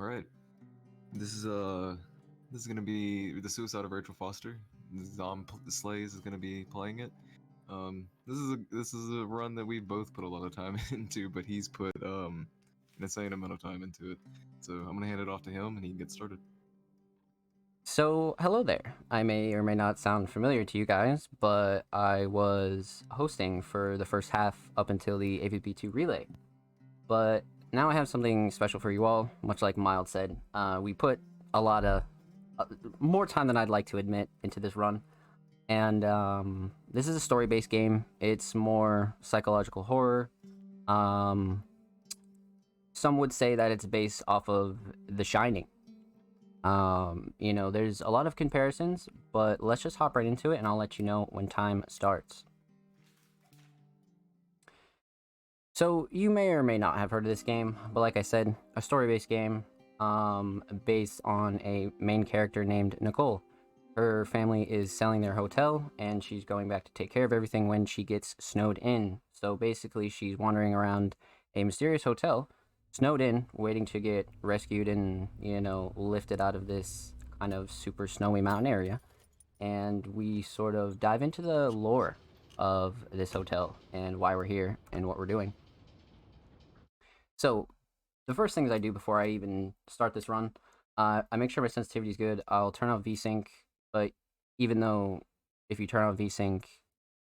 right. This is gonna be the Suicide of Rachel Foster. Zomb Slays is gonna be playing it. This is a run that we've both put a lot of time into, but he's put an insane amount of time into it. So I'm gonna hand it off to him, and he can get started. So, hello there. I may or may not sound familiar to you guys, but I was hosting for the first half up until the AVP2 relay. But now I have something special for you all, much like Mild said. We put a lot of, more time than I'd like to admit into this run. And this is a story-based game. It's more psychological horror. Some would say that it's based off of The Shining. There's a lot of comparisons, but let's just hop right into it and I'll let you know when time starts. So, you may or may not have heard of this game, but like I said, a story-based game, based on a main character named Nicole. Her family is selling their hotel, and she's going back to take care of everything when she gets snowed in. So basically, she's wandering around a mysterious hotel, snowed in, waiting to get rescued and, lifted out of this kind of super snowy mountain area. And we sort of dive into the lore of this hotel and why we're here and what we're doing. So, the first things I do before I even start this run, I make sure my sensitivity is good. I'll turn off VSync, but even though if you turn on VSync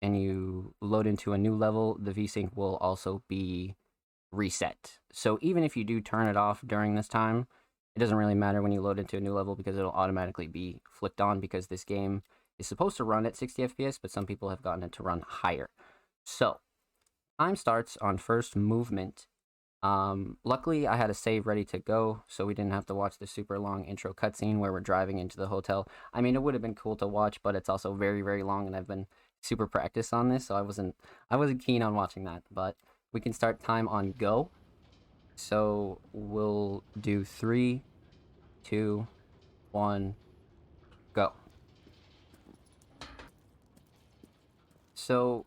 and you load into a new level, the VSync will also be reset. So even if you do turn it off during this time, it doesn't really matter when you load into a new level because it'll automatically be flicked on because this game is supposed to run at 60 FPS, but some people have gotten it to run higher. So, time starts on first movement. Luckily, I had a save ready to go, so we didn't have to watch the super long intro cutscene where we're driving into the hotel. I mean, it would have been cool to watch, but it's also very, very long, and I've been super practiced on this, so I wasn't keen on watching that. But we can start time on go. So we'll do 3, 2, 1, go. So,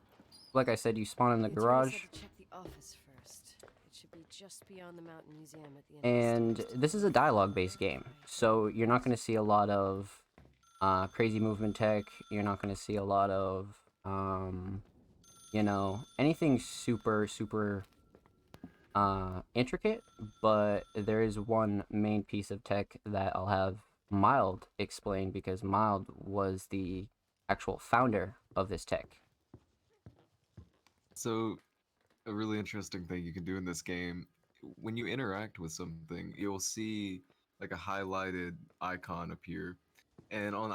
like I said, you spawn in the garage. Just beyond the Mountain Museum at the end. And this is a dialogue-based game, so you're not going to see a lot of crazy movement tech. You're not going to see a lot of, anything super, super intricate, but there is one main piece of tech that I'll have Mild explain because Mild was the actual founder of this tech. So, a really interesting thing you can do in this game, when you interact with something, you'll see like a highlighted icon appear, and on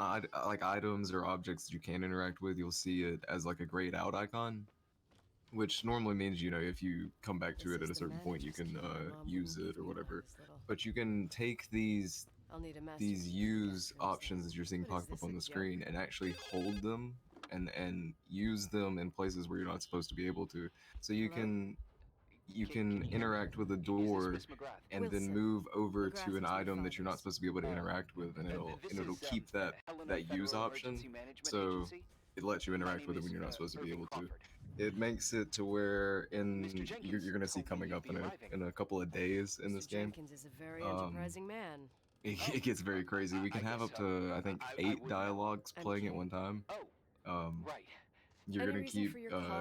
like items or objects that you can interact with, you'll see it as like a grayed out icon, which normally means if you come back to it at a certain point, you can use it or whatever. But you can take these use options that you're seeing pop up on the screen and actually hold them and use them in places where you're not supposed to be able to. So you can interact with a door and then move over to an item that you're not supposed to be able to interact with, and it'll keep that use option, so it lets you interact with it when you're not supposed to be able to. It makes it to where you're gonna see coming up in a couple of days in this game. It gets very crazy. We can have up to, I think, 8 dialogues playing at one time. You're gonna keep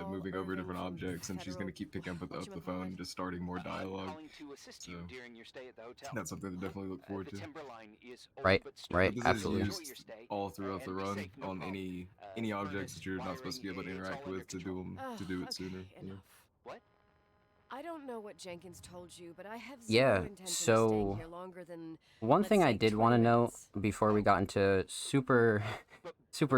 moving over different objects, and she's gonna keep picking up the phone and just starting more dialogue. So that's something to definitely look forward to. Right, This absolutely. is used all throughout the run on any objects that you're not supposed to be able to interact with to do it sooner. I don't know what Jenkins told you, but I have zero intention of so staying here longer than, one thing I say, did 20 want to note minutes. before we got into super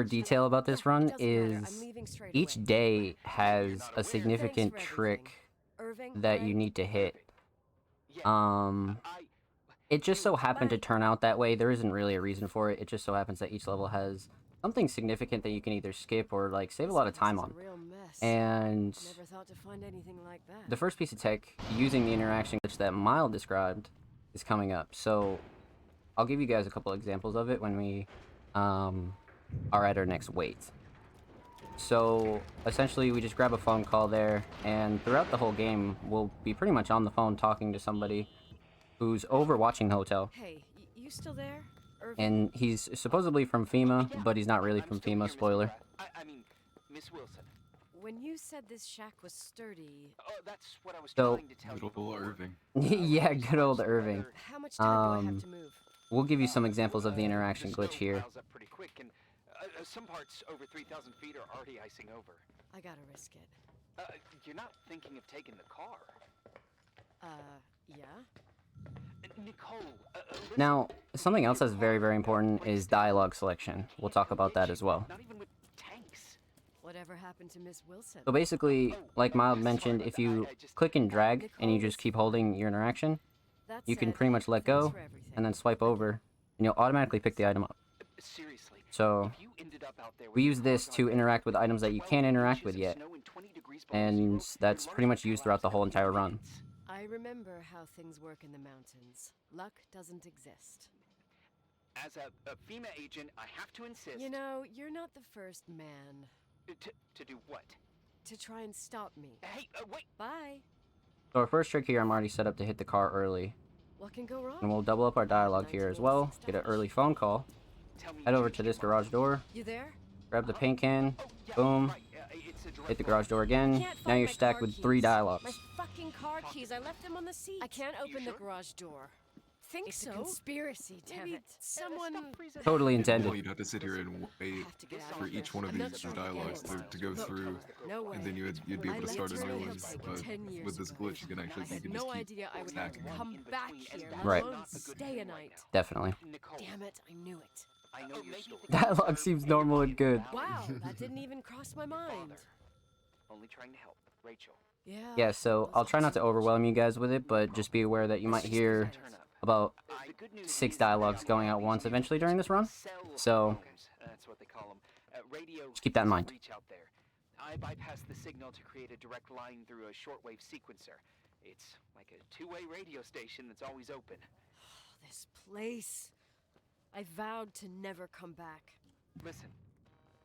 detail about this run Doesn't matter. I'm is leaving straight each away. day has a significant Thanks for trick everything. Irving, that you right? need to hit. It just so happened to turn out that way. There isn't really a reason for it. It just so happens that each level has something significant that you can either skip or like save a lot of time on. And Never thought to find anything like that. the first piece of tech using the interaction glitch that Mild described is coming up. So I'll give you guys a couple examples of it when we are at our next wait. So essentially we just grab a phone call there, and throughout the whole game we'll be pretty much on the phone talking to somebody, who's overwatching the hotel. Hey, you still there? Irving? And he's supposedly from FEMA, but he's not really I'm from still FEMA, here, Miss spoiler. McGrath. I mean, Miss Wilson. When you said this shack was sturdy, Oh, that's what I was So- trying to tell you Good before. old Irving. Yeah, good old Irving. how much time do I have Um, to move? We'll give you some examples of the interaction The glitch snow here. piles up pretty quick, and some parts over 3,000 feet are already icing over. I gotta risk it. You're not thinking of taking the car. Yeah? Nicole, listen. Now, something else that's very, very important is dialogue selection. We'll talk about that as well. Not even with tanks. Whatever happened to Miss Wilson? So basically, like Mild mentioned, if you click and drag and you just keep holding your interaction, That you can said, pretty much let thanks go for everything. and then swipe over, and you'll automatically pick the item up. Seriously. So If you ended up out there with we your use this car to gone interact with down items that you 12 can't interact inches with of yet, snow and 20 degrees below and zero, that's your pretty much lungs used throughout the whole collapse entire in run. minutes. I remember how things work in the mountains. Luck doesn't exist. As a FEMA agent, I have to insist. You know, you're not the first man To do what? to try and stop me. Hey, wait. Bye. So our first trick here, I'm already set up to hit the car early, What can go wrong? and we'll double up our dialogue here as well, get an early phone call, Tell me head you over changed to this your mind. garage door, You there? grab the paint can, Oh, yeah, boom, right, it's a direct hit the line. garage door again. Can't Now find you're my stacked car with 3 keys. dialogues. My fucking car keys. I left them on the seat. I can't You open the sure? garage door. Think It's so? a conspiracy, damn Maybe it. Someone Totally Well, intended. you'd have to sit here and wait have to get out for of each here. one of I'm not these trying to get dialogues it. to go Look, through, no way. and then you'd be I able to left start a new Turner one. Hills like But 10 years with this ago. glitch, you can I actually had you can no just keep idea I would stacking them. come back here, let Right. alone stay a night. Definitely. Nicole, Damn it, I knew it. I know your story. Dialogue seems normal and good. Wow, that didn't even cross my mind. Only trying to help. Rachel. Yeah, so I'll try not to overwhelm you guys with it, but just be aware that you might hear Turn up. about The good news 6 is dialogues that going out once eventually during this run. cell So phones, that's what they call them. Radio just keep that in doesn't mind. reach out there. I bypass the signal to create a direct line through a shortwave sequencer. It's like a two-way radio station that's always open. This place. I vowed to never come back. Listen,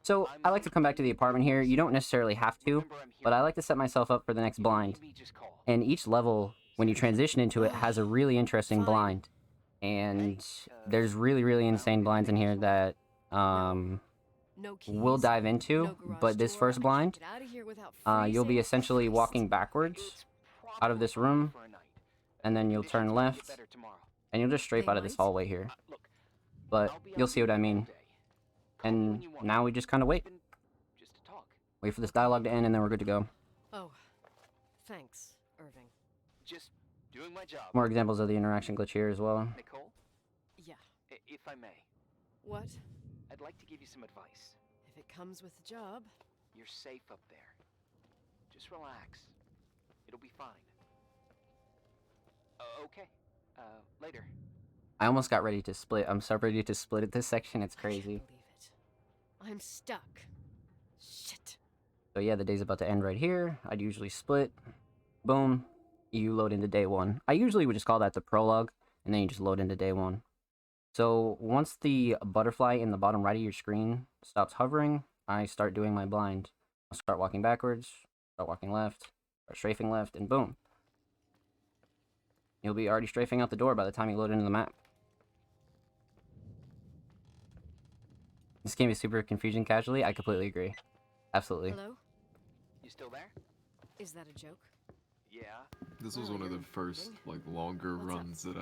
So I like to come back to the apartment here. You don't necessarily have to, remember I'm here. but I like to set myself up for the next If you blind. need me, just call. And each level, when you transition into it, has a really interesting Fine. blind. And there's really, really insane blinds in here that No keys. we'll dive no into. garage But this door. first I can't blind, get out of here without you'll be freezing. essentially Christ. walking backwards, It's out of this probably room, for a night. and then you'll Conditions turn might get left, better tomorrow. and you'll just strafe They out of this might. hallway here. Look, But I'll be you'll out see what I all mean. day. Call me when And you want. now we just kind of wait. Even just to talk. Wait for this dialogue to end, and then we're good to go. Oh, thanks, Irving. Just doing my job. More examples of the interaction glitch here as well. Nicole, Yeah. if I may, What? I'd like to give you some advice. If it comes with the job. You're safe up there. Just relax. It'll be fine. Okay. Later. I almost got ready to split. I'm so ready to split at this section. It's I crazy. can't believe it. I'm stuck. Shit. So yeah, the day's about to end right here. I'd usually split. Boom. You load into day 1. I usually would just call that the prologue, and then you just load into day 1. So once the butterfly in the bottom right of your screen stops hovering, I start doing my blind. I'll start walking backwards, start walking left, start strafing left, and boom. You'll be already strafing out the door by the time you load into the map. This game is super confusing casually. I completely agree. Absolutely. Hello? You still there? Is that a joke? Yeah. This was one of the first like longer What's up? runs that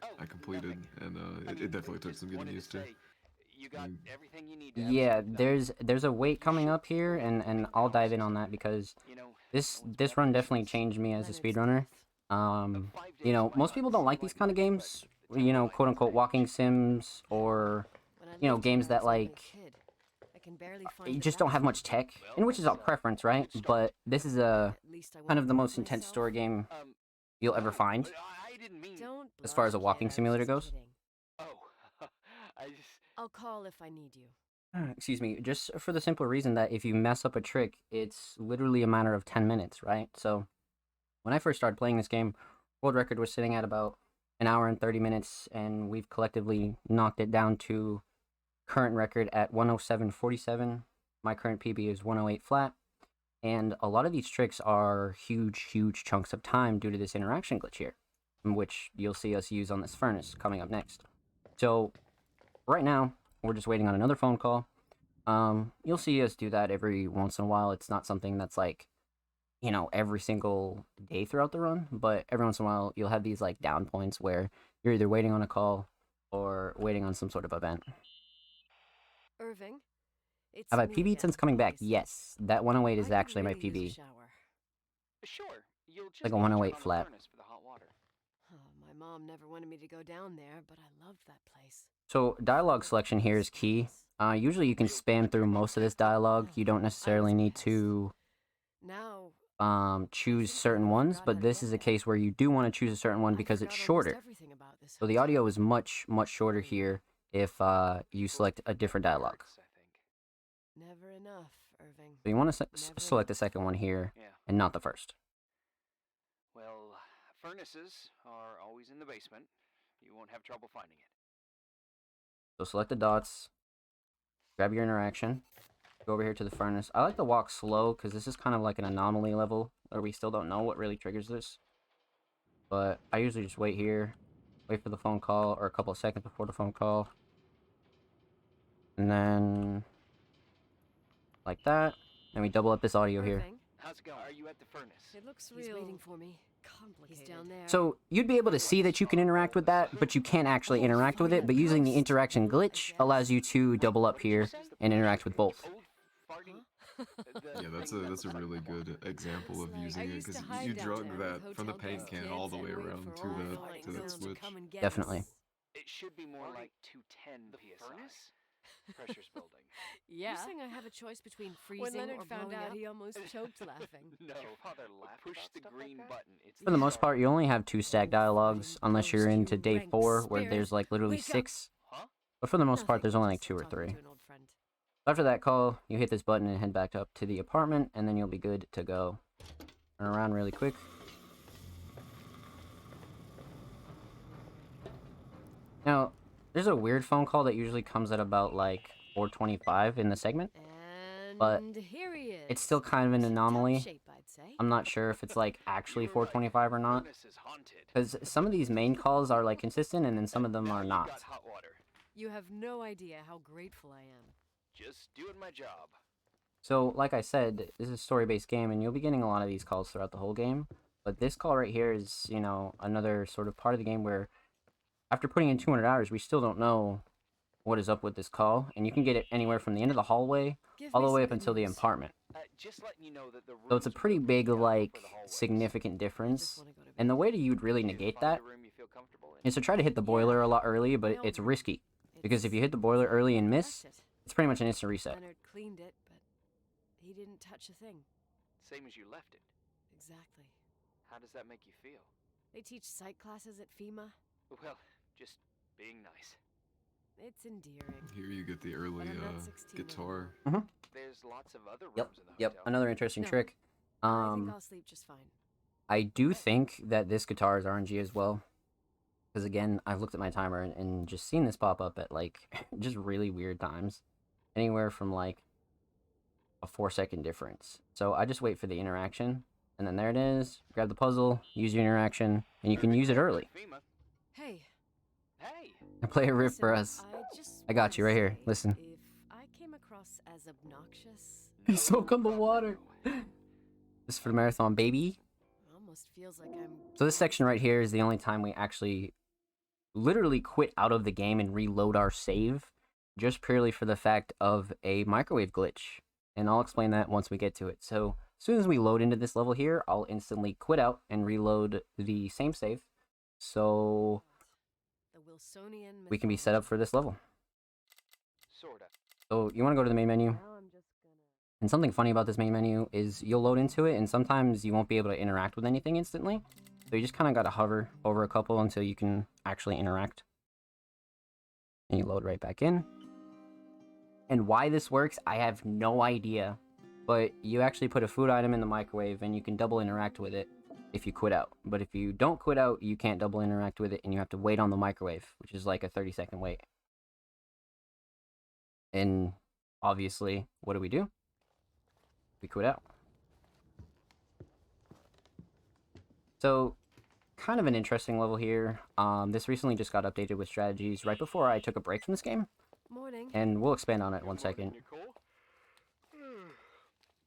Oh, I completed, nothing. and I it mean, definitely took just some getting wanted used to. say, You got Mm. everything you need to have Yeah, something done. there's a wait coming up here, and I'll dive in on that because You know, this no one's this ever run seen definitely this. changed me as a Leonard's speedrunner. death. You know, most people don't like these kind of games, you know, quote unquote walking sims, or When I you know, lived games here, I that was only a like kid. I can barely find you the just don't have much bathroom. tech, and which is all preference, right? But this is a At least I kind of won't the hurt most intense myself. story game Um, you'll ever no, find. I didn't mean. Don't As far as blush, a walking kid, I was simulator just goes. kidding. Oh, I just. I'll call if I need you. Excuse me, just for the simple reason that if you mess up a trick, it's literally a matter of 10 minutes, right? So when I first started playing this game, world record was sitting at about an hour and 30 minutes, and we've collectively knocked it down to current record at 107.47. My current PB is 108 flat, and a lot of these tricks are huge chunks of time due to this interaction glitch here. which you'll see us use on this furnace coming up next. So right now, we're just waiting on another phone call. You'll see us do that every once in a while. It's not something that's like, you know, every single day throughout the run, but every once in a while you'll have these like down points where you're either waiting on a call or waiting on some sort of event. Irving, it's Have I me PB'd again, since coming back? obviously. Yes, that 108 I is could actually my really use a PB. shower. Sure, you'll just Like a need to turn 108 on the flat. furnace for the hot water. Oh, my mom never wanted me to go down there, but I loved that place. So dialogue selection here is key. Usually you can spam through most of this dialogue. You don't necessarily need to Now, choose certain ones, but this is a case where you do want to choose a certain one because it's shorter. So the audio is much shorter here if you select a different dialogue. Never enough, Irving. So you want to select the second one here Yeah. and not the first. Well, furnaces are always in the basement. You won't have trouble finding it. So select the dots, grab your interaction, go over here to the furnace. I like to walk slow because this is kind of like an anomaly level where we still don't know what really triggers this. But I usually just wait here, wait for the phone call, or a couple of seconds before the phone call. And then like that, and we double up this audio here. Irving, How's it going? Are you at the furnace? it looks real. He's waiting for me. Complicated. He's down there. So you'd be able to see that you can interact with that, but you can't actually interact with it. But using the interaction glitch allows you to double up here and interact with both. Yeah, that's a really good example of using it because you drug that from the paint can all the way around to that switch. Definitely. It should be more like 210 PSI. Furnace? Pressure's building. Yeah. You're saying I have a choice between freezing Leonard or found blowing out, up? he almost choked laughing. No, push the green button. It's For the most part, you only have 2 stack dialogues, unless you're into day rank 4, where spirit. there's like literally Wake up. 6. Huh? But for the most part, Nothing, there's only like just 2 or talking 3. to an old friend. After that call, you hit this button and head back up to the apartment, and then you'll be good to go. Turn around really quick. Now, there's a weird phone call that usually comes at about like 4:25 in the segment. And But here he is. It's still kind of an Top anomaly. shape, I'd say. I'm not sure if it's like actually You were right. 4:25 or not, Furnace is haunted. because some of these main calls are like consistent, and then some of them Now are you've not. got hot water. You have no idea how grateful I am. Just doing my job. So, like I said, this is a story-based game, and you'll be getting a lot of these calls throughout the whole game. But this call right here is, you know, another sort of part of the game where, after putting in 200 hours, we still don't know what is up with this call, and you can get it anywhere from the end of the hallway Give all me the way some up good until the news. apartment. Just letting you know that the So it's a rooms pretty were big, redone like, for the hallways. significant I difference. just wanna go to And the bed. way that you would really Do you negate find a that room you feel comfortable in? is to try to hit the boiler a lot early, but No. it's risky. Because if you hit the It's- boiler it's early like and I miss, left it. it's pretty much an instant reset. Leonard cleaned it, but he didn't touch a thing. Same as you left it. Exactly. How does that make you feel? They teach psych classes at FEMA. Well, just being nice. It's endearing. Here you get the early But I'm not 16 guitar. There's lots of other rooms Yep, in the yep. hotel. Another interesting No. trick. I think I'll sleep just fine. I do think that this guitar is RNG as well. Because again, I've looked at my timer and just seen this pop up at like just really weird times. Anywhere from like a 4-second difference. So I just wait for the interaction. And then there it is. Grab the puzzle, use your interaction, and you can use it early. FEMA. Hey. Hey. And play a riff listen, for us. just I got you right wanna here. say, Listen. If I came across as obnoxious, Soak on the water. This is for the marathon, baby. it almost feels like I'm. So this section right here is the only time we actually literally quit out of the game and reload our save, just purely for the fact of a microwave glitch. And I'll explain that once we get to it. So as soon as we load into this level here, I'll instantly quit out and reload the same save, so The Wilsonian we can be set up for this level. Sorta. So you want to go to the main menu. Now I'm just gonna. And something funny about this main menu is you'll load into it, and sometimes you won't be able to interact with anything instantly. So you just kind of got to hover over a couple until you can actually interact. And you load right back in. And why this works, I have no idea. But you actually put a food item in the microwave, and you can double interact with it if you quit out. But if you don't quit out, you can't double interact with it, and you have to wait on the microwave, which is like a 30-second wait. And obviously, what do? We quit out. So, kind of an interesting level here. This recently just got updated with strategies right before I took a break from this game, Morning. and we'll expand on it in 1 second. Nicole?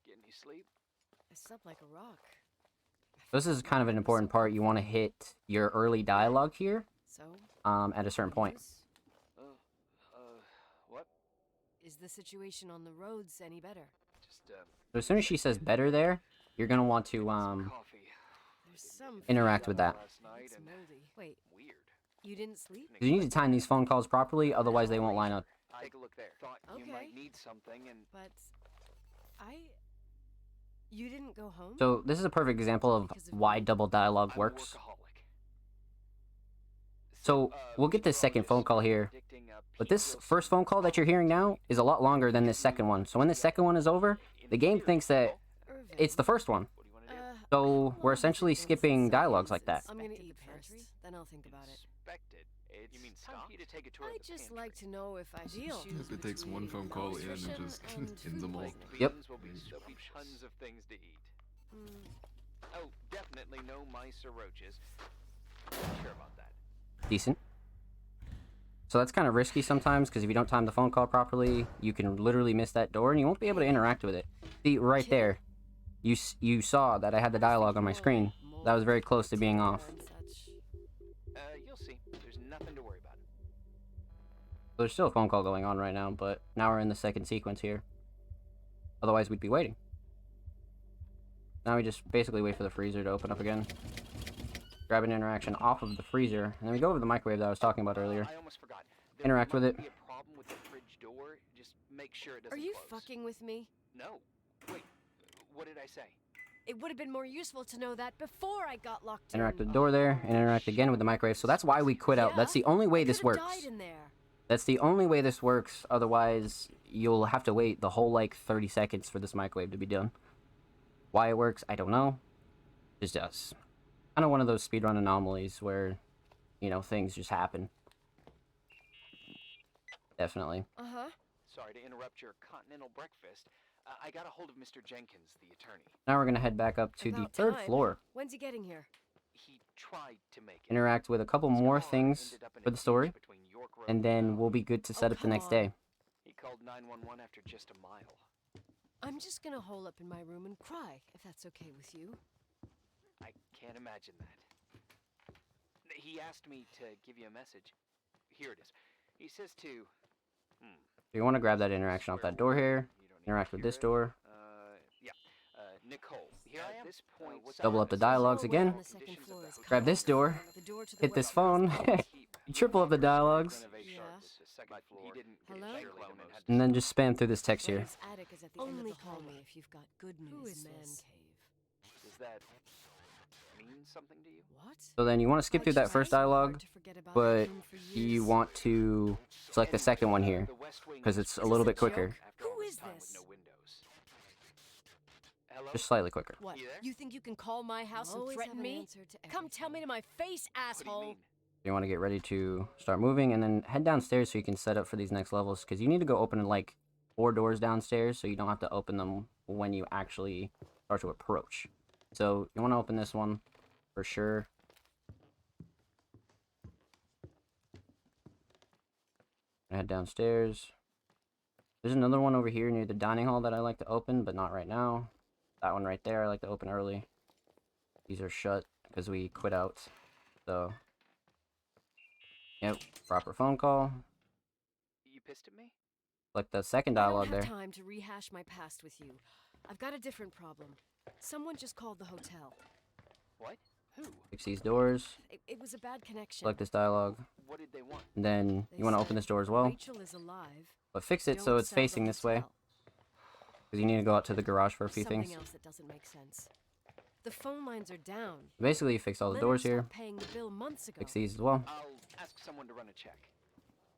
Get any sleep? I slept like a rock. This is kind of an important part. You want to hit your early dialogue here So, at a certain point. news? What? Is the situation on the roads any better? Just, So as soon as she says better there, you're going to want to coffee. There's some interact with that. Last night It's and moldy. Wait, weird. you didn't sleep? You need to time these phone calls properly, otherwise they won't line up. Take a look there. Thought you Okay. might need something and But you didn't go home? So this is a perfect example of why double dialogue I'm a works. workaholic. So we'll get this second phone call here, but this first phone call that you're hearing now is a lot longer than this second one. So when this second one is over, the game thinks that Irvin. it's the first one. What do you want to do? So we're essentially skipping dialogues like that. I'm gonna eat first, then I'll think about it. Inspected. You mean time for you to take a tour I'd of the just pantry. like to know if I should choose If it takes one phone between call in and malnutrition just and ends food them all. poisoning. Yep. Beans will be tons of things to eat. Mm, Oh, definitely no mice or roaches. Sure about that. Decent. So that's kind of risky sometimes, because if you don't time the phone call properly, you can literally miss that door and you won't be able to interact with it. See, right there, you saw that I had the dialogue on my screen. That was very close to being off. and such. You'll see. There's nothing to worry about. So there's still a phone call going on right now, but now we're in the second sequence here. Otherwise, we'd be waiting. Now we just basically wait for the freezer to open up again. Grab an interaction off of the freezer, and then we go over to the microwave that I was talking about earlier. I almost forgot. Interact with it. Be a problem with the fridge door. Just make sure it Are doesn't you close. fucking with me? No. Wait. What did I say? It would have been more useful to know that before I got locked Interact in. with the door there, and interact again with the microwave. So that's why we quit out. That's the only way this Could've works. died in there. That's the only way this works. Otherwise, you'll have to wait the whole, like, 30 seconds for this microwave to be done. Why it works, I don't know. It just does. Kind of one of those speedrun anomalies where, you know, things just happen. Definitely. Uh-huh. Sorry to interrupt your continental breakfast. I got a hold of Mr. Jenkins, the attorney. Now we're going to head back up to the About third time. floor. When's he getting here? He tried to make it. Interact with a couple His more car things ended up in for a the story, ditch between York Road and then Town. we'll be good to set up the come next on. day. He called 911 after just a mile. I'm just gonna hole up in my room and cry, if that's okay with you. I can't imagine that. He asked me to give you a message. Here it is. He says to... So you want to grab that interaction off swear that door word. here, You don't need to interact with hear this it. door, Yeah. Nicole. Here I am. At this point, double up the dialogues Hallway again, on the second floor is grab this covered. door, The door to the hit this west phone, is you triple up the dialogues, Yeah. Hello? and then just spam through this text here. His attic is at the Only call me if you've got good news. Who is man this? cave? Does that mean something to you? What? So then you want to skip through that first dialogue, but you want to select the second one here, because it's a little bit quicker, Who is this? just slightly quicker. What? You there? You think you can call my house and threaten me? Come tell me to my face, What do you asshole. mean? You want to get ready to start moving, and then head downstairs so you can set up for these next levels, because you need to go open like 4 doors downstairs, so you don't have to open them when you actually start to approach. So you want to open this one for sure. Head downstairs. There's another one over here near the dining hall that I like to open, but not right now. That one right there I like to open early. These are shut because we quit out. So, yep, proper phone call. You pissed at me? Like the second I dialogue don't there. have time to rehash my past with you. I've got a different problem. Someone just called the hotel. What? Who? Fix these doors. It was a bad connection. Select this dialogue. What did they want? And then They you want to said, open this door as well. Rachel is alive. But fix it so Don't it's sell the facing this way. hotel. Because you need to go out to the garage for a few Something things. else that doesn't make sense. The phone lines are down. Basically, you fix all the Leonard doors here. stopped paying the bill months ago. Fix these as well. I'll ask someone to run a check.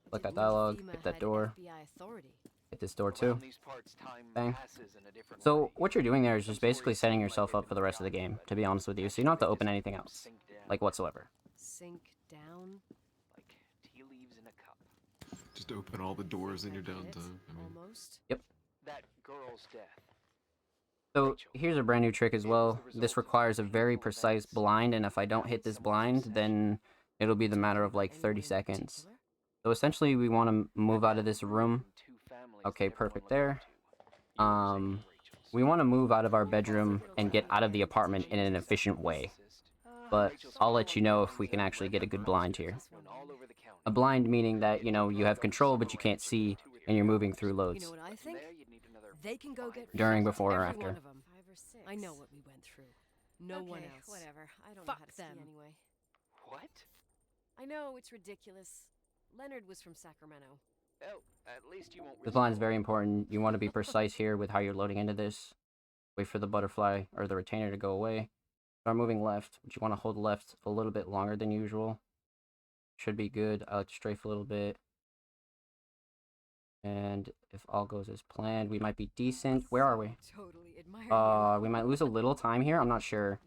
Select that Didn't know dialogue. FEMA Hit that had door. FBI authority. Hit this door Around too. these parts, time Bang. passes in a different So way. what you're doing there is Some just basically stories setting seem yourself like up for the they've rest of the been game, forgotten, to be honest with you. but So you don't have to they open just anything else. sink down Like whatsoever. Sink down. like tea leaves in a cup. Just open all the doors in your Think I get it, downtime. I mean, Almost. That girl's death. So here's a brand new trick as well. This requires a very precise blind, and if I don't hit this blind, then it'll be the matter of like 30 seconds. So essentially, we want to move out of this room. Okay, perfect there. We want to move out of our bedroom and get out of the apartment in an efficient way. But I'll let you know if we can actually get a good blind here. A blind meaning that, you know, you have control, but you can't see, and you're moving through You loads. know what I think? They can go get During, before, or every after. one of 'em. I know what we went through. No one else. Whatever. I don't Fuck know how to them. ski anyway. What? I know it's ridiculous. Leonard was from Sacramento. Oh, at least you won't. The blind's very important. You want to be precise here with how you're loading into this. Wait for the butterfly or the retainer to go away. Start moving left, but you want to hold left a little bit longer than usual. Should be good. I like to strafe a little bit. And if all goes as planned, we might be decent. Where are we? Totally admire We might lose a little time here. I'm not sure.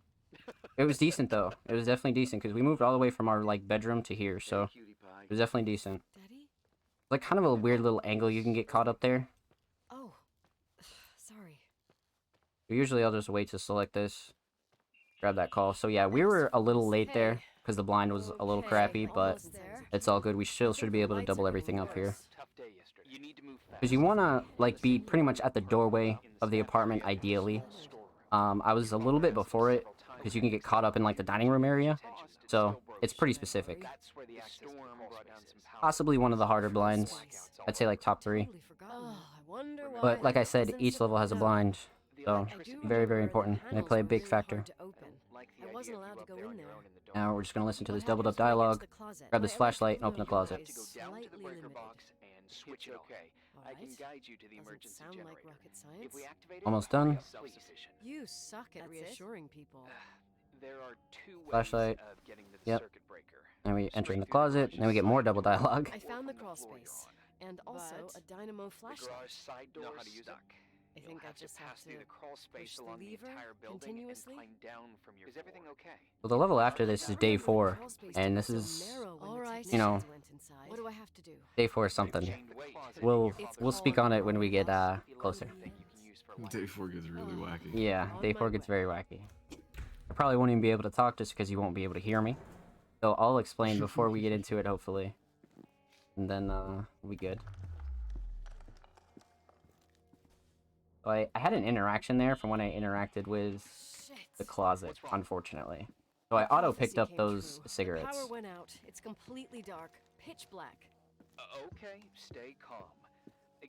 It was decent though. It was definitely decent because we moved all the way from our like bedroom to here, so it was definitely decent. Daddy? Like kind of a weird little angle you can get caught up there. Oh. Sorry. Usually I'll just wait to select this. Grab that call. So yeah, we were a little late there because the blind was a little crappy, but Almost there. it's all good. We still should be able to double everything up here. Tough day yesterday. You need to move fast. Because you want to like be pretty much at the doorway of the apartment ideally. I was a little bit before it because you can get caught up in like the dining room area. So it's pretty specific. That's where the storm brought down some power. Possibly one of the harder blinds. I'd say like top 3. Totally forgotten. Oh, I wonder why. But like I said, Wasn't each level has a no. blind. The So electricity very, very remember important. the And they play a panels big were really factor. hard to open. Like the I idea wasn't of allowed you to up go there on in your there. own in the dark. Now we're just going to listen to What this doubled up happens when I get to dialogue. the closet? Grab this My flashlight and electrical open the closet. You have to go down to the slightly breaker limited. box and switch it. Okay. I can Alright. guide you to the Doesn't emergency sound like generator. rocket If science. we activate it, Almost we'll done. be self-sufficient. You suck at That's it? reassuring people. There are 2 ways Flashlight. of getting to the Yep. circuit breaker. And we enter in the Straight through closet. garage Then we get more side double door, dialogue. I found the or crawl from floor you're space. on. And also But a dynamo The flashlight. garage side door is stuck. I You'll think I have just to have pass through to the crawl space push the along the lever entire building continuously? and climb down from your. Is everything okay? So the level after this is I day remember the 4. crawl space And to this be so is narrow when the Alright. you know, technicians went inside. What do I have to do? day 4 something. Chained weight. We'll It's we'll speak on it when we get closer. Day 4 gets really wacky. Yeah, On day my 4 gets way. very wacky. I probably won't even be able to talk just because you won't be able to hear me. So I'll explain before we get into it, hopefully. And then we'll be good. So I had an interaction there from when I interacted with Shit. the closet, What's wrong? unfortunately. So I My auto picked prophecy up came those true. The cigarettes. power went out. It's completely dark, pitch black. Okay, stay calm.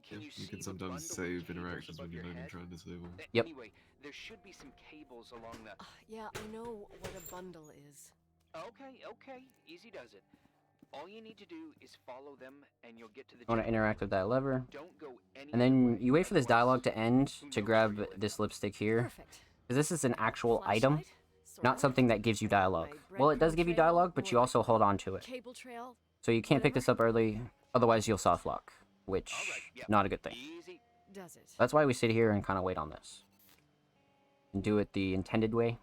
Can Yeah, you see you can the sometimes bundle of save cables interactions when above you're your not even head? trying to save them. Yep. Anyway, there should be some cables along the. Yeah, I know what a bundle is. Okay, easy does it. All you need to do is follow them, and you'll get to the. I want to interact with that lever. Don't go any And other then way, you wait for this otherwise, dialogue to end who to knows grab where you'll end this up. lipstick here. Perfect. Because this is an actual item, Flashlight? not Sorta. something that gives you dialogue. My Well, it does breadcrumb give you trail, dialogue, but more you also like hold on to it. Cable trail. So you can't pick this up early, otherwise you'll soft lock, which All right, yeah. not a good thing. Easy. Does it? That's why we sit here and kind of wait on this. And do it the intended way.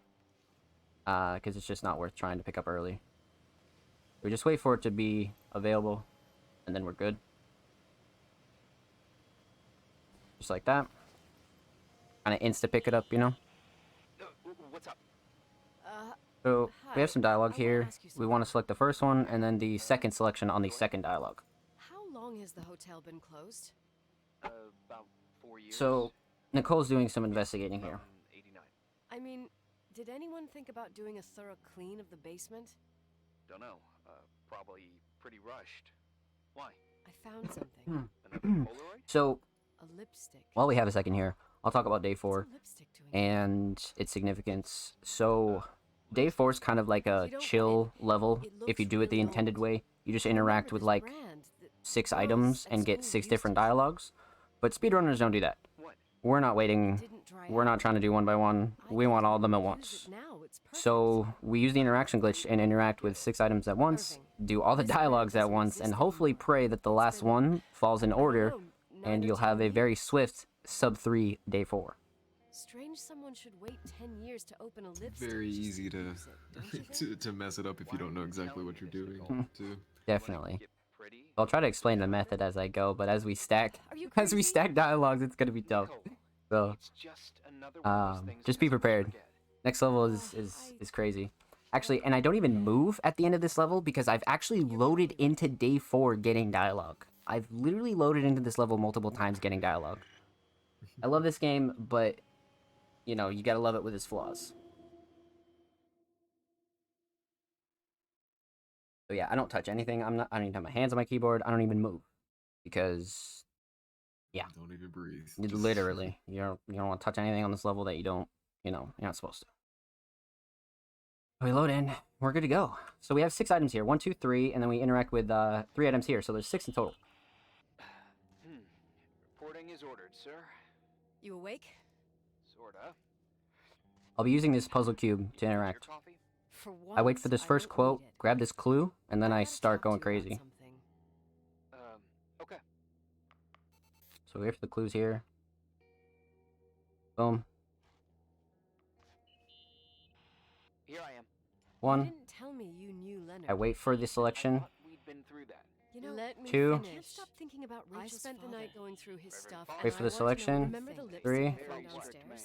Because it's just not worth trying to pick up early. We just wait for it to be available, and then we're good. Just like that. Kind of insta pick it up, you know? What's up? So we have some dialogue I wanna here. ask you We want to select the first one, and then the second selection on the second dialogue. How long has the hotel been closed? About 4 years. So Nicole's doing some investigating here. 89. I mean, did anyone think about doing a thorough clean of the basement? Don't know. Probably pretty rushed. Why? I found something. Another Polaroid? So A lipstick. while we have a second here, I'll talk about day What's 4 a lipstick doing? and its significance. So day 4 is kind of like a You don't- chill level. it If you looks do it the really intended old. way, you just I remember interact with this like brand that 6 girls items at and get school 6 used different to- dialogues. But speedrunners don't do that. What? We're not waiting. didn't dry We're out. not trying to do one by one. I We can want all of them at use once. it now. It's perfect. So we use the interaction glitch and interact with 6 items at once, Irving, do all the this brand dialogues at doesn't once, and exist hopefully anymore. pray that the It's last been- one falls in I don't order, know, and neither you'll tell have a me. very swift sub 3 day 4. Strange someone should wait 10 years to open a lipstick. Very just easy to use it, don't you think? to mess it up if you don't know exactly what you're doing, too. Definitely. Get pretty? I'll try to explain the method as I go, but as we stack Are you as we crazy? stack dialogues, it's gonna be tough. Nicole, So it's just another one of those things Just we be just prepared. forget. Next level is crazy. Actually, and I don't even move at the end of this level because I've actually loaded into day 4 getting dialogue. I've literally loaded into this level multiple times getting dialogue. I love this game, but you know, you gotta love it with its flaws. So yeah, I don't touch anything. I don't even have my hands on my keyboard. I don't even move because yeah, Don't even breathe. literally, you don't want to touch anything on this level that you don't, you know, you're not supposed to. We load in. We're good to go. So we have 6 items here. 1, 2, 3, and then we interact with 3 items here. So there's 6 in total. Reporting is ordered, sir. You awake? Sorta. I'll be using this puzzle cube to Your interact. coffee? For once, I wait for this first won't quote, need it. grab this clue, and then I gotta start talk going to you about crazy. something. Okay. So we wait for the clues here. Boom. Here I am. You 1. didn't tell me you knew Leonard. I wait for the I selection. thought we'd been through that. You know, let me 2. I can't stop thinking about Rachel's I spent the night going through his Reverend stuff. Father. Wait for the and I want to know, selection. remember the lipstick 3. I Very found smart downstairs? man.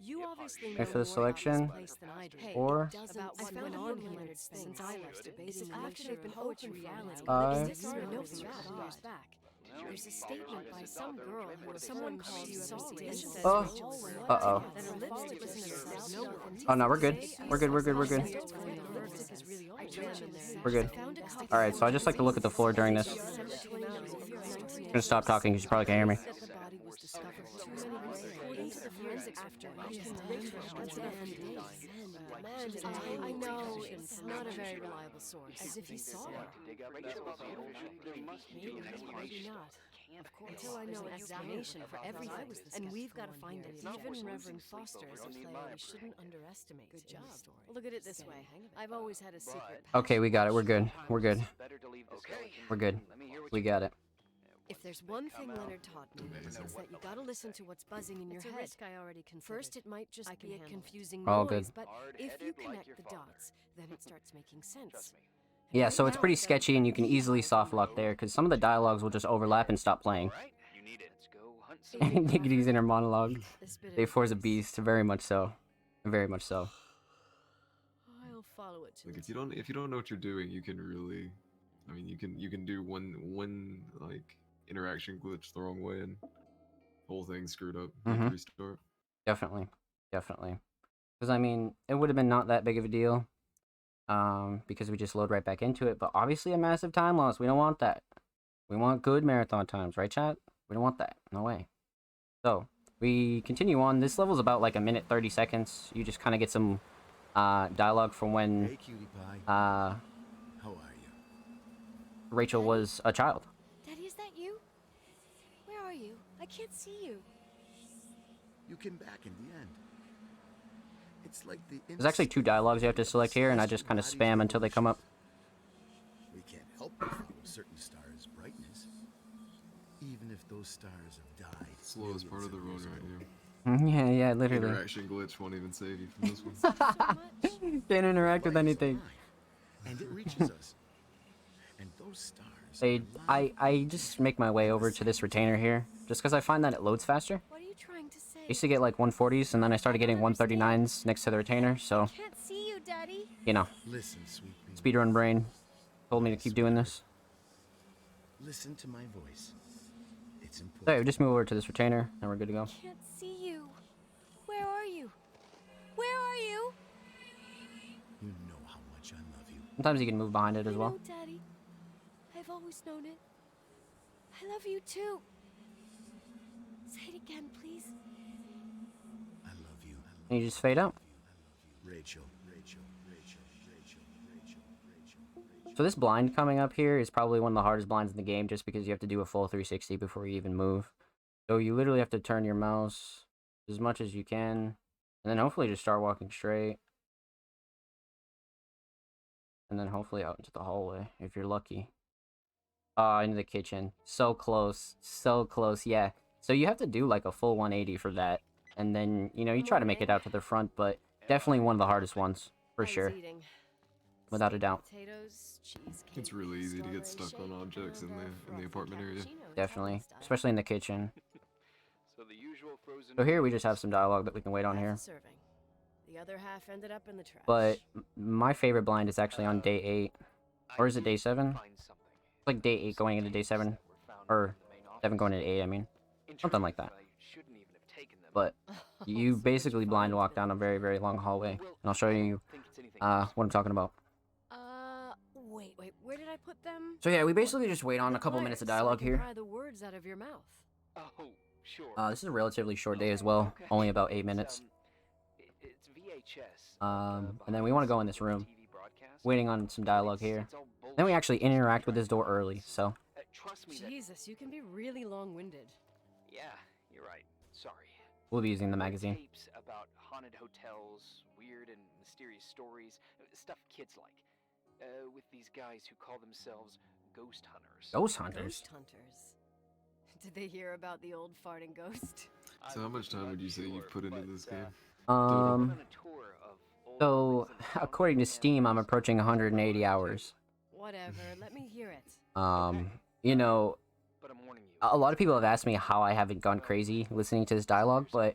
You obviously know Wait for the more about selection. this place than I do. Hey, 4. it doesn't I found on Leonard's things since I left debating after they've been open reality. 5. This is no years back. There's a statement by some girl who someone called sorry and says Oh. Rachel said Uh-oh. that her lipstick was in her mouth. Oh no, we're good. We're good. We're good. We're good. We're good. All right. So I just like to look at the floor during this. I'm gonna stop talking because you probably can't hear me. I know it's not a very reliable source. As if he saw her. Maybe not. Of course. Until I know an explanation for everything. And we've got to find it. Even Reverend Foster is a player we shouldn't underestimate. Good job. Well, look at it this way. I've always had a secret. Okay, we got it. We're good. We're good. We're good. We got it. If there's one thing Leonard taught me, it's that you gotta listen to what's buzzing in your head. Risk I already First, it might just be a confusing All noise, good. but if you connect the dots, then it starts making sense. Yeah, so it's pretty sketchy, and you can easily soft lock there because some of the dialogues will just overlap and stop playing. You need it. Let's go hunt Nickity's inner monologue. This bit Day of 4 is a advice, beast. Very much so. Very much so. I'll follow it. Like if you don't know what you're doing, you can really, I mean, you can do one like interaction glitch the wrong way and whole thing screwed up. You have to restart. Definitely. Definitely. Because, I mean, it would have been not that big of a deal. Because we just load right back into it. But obviously a massive time loss. We don't want that. We want good marathon times, right, chat? We don't want that. No way. So, we continue on. This level's about like 1 minute 30 seconds. You just kind of get some dialogue from when Hey, cutie pie. How are you? Rachel was a child. Daddy, is that you? Where are you? I can't see you. You came back in the end. It's like the There's actually 2 dialogues you have to select here, and I just kind of spam until they come up. We can't help but feel a certain star's brightness, even if those stars have died. Slowest part of the run right here. Yeah, literally. Interaction glitch won't even save you from this one. Can't interact with anything. And it reaches us. And those stars. I just make my way over to this retainer here, just because I find that it loads faster. What are you trying to say? I used to get like 140s, and then I started getting 139s next to the retainer, so, Can't see you, Daddy. you know, Listen, sweet pea. speedrun brain told me to keep doing this. Listen to my voice. It's So important. yeah, we just move over to this retainer, and we're good to go. Can't see you. Where are you? Where are you? You know how much I love you. Sometimes you can move behind it as I well. know, Daddy. I've always known it. I love you too. Say it again, please. I love you. And you just fade out. Rachel, Rachel, Rachel, Rachel, Rachel, Rachel, Rachel. So this blind coming up here is probably one of the hardest blinds in the game, just because you have to do a full 360 before you even move. So you literally have to turn your mouse as much as you can, and then hopefully just start walking straight. And then hopefully out into the hallway, if you're lucky. Into the kitchen. So close. So close, yeah. So you have to do like a full 180 for that. And then, you know, you try to make it out to the front, but definitely one of the hardest ones, for sure. Without a doubt. It's really easy to get stuck on objects in the apartment area. Definitely. Especially in the kitchen. So the usual frozen So here we just have some dialogue that we can wait on Half here. a serving. The other half ended up in the trash. But my favorite blind is actually on day 8. Or is it day 7? It's like day 8 going into day 7. Or 7 going into 8, I mean. Something like that. But you basically blind walk down a very, very long hallway. And I'll show you what I'm talking about. Wait, where did I put them? So yeah, we basically just wait on a couple minutes of dialogue here. Pry the words out of your mouth. Oh, sure. This is a relatively short day as well. Okay. Only about 8 minutes. It's VHS. And then we want to go in this room. TV broadcast. Waiting on some dialogue here. It's all Then we bullshit. actually interact with this door early, so. Trust me that- Jesus, you can be really long-winded. Yeah, you're right. Sorry. We'll be using the magazine. Tapes about haunted hotels, weird and mysterious stories, stuff kids like. With these guys who call themselves ghost hunters. Ghost hunters? Ghost hunters. Did they hear about the old farting ghost? So how much time would you say you've put into this game? So, according to Steam, I'm approaching 180 hours. Whatever, let me hear it. You know, But I'm warning you. a lot of people have asked me how I haven't gone crazy listening to this dialogue, but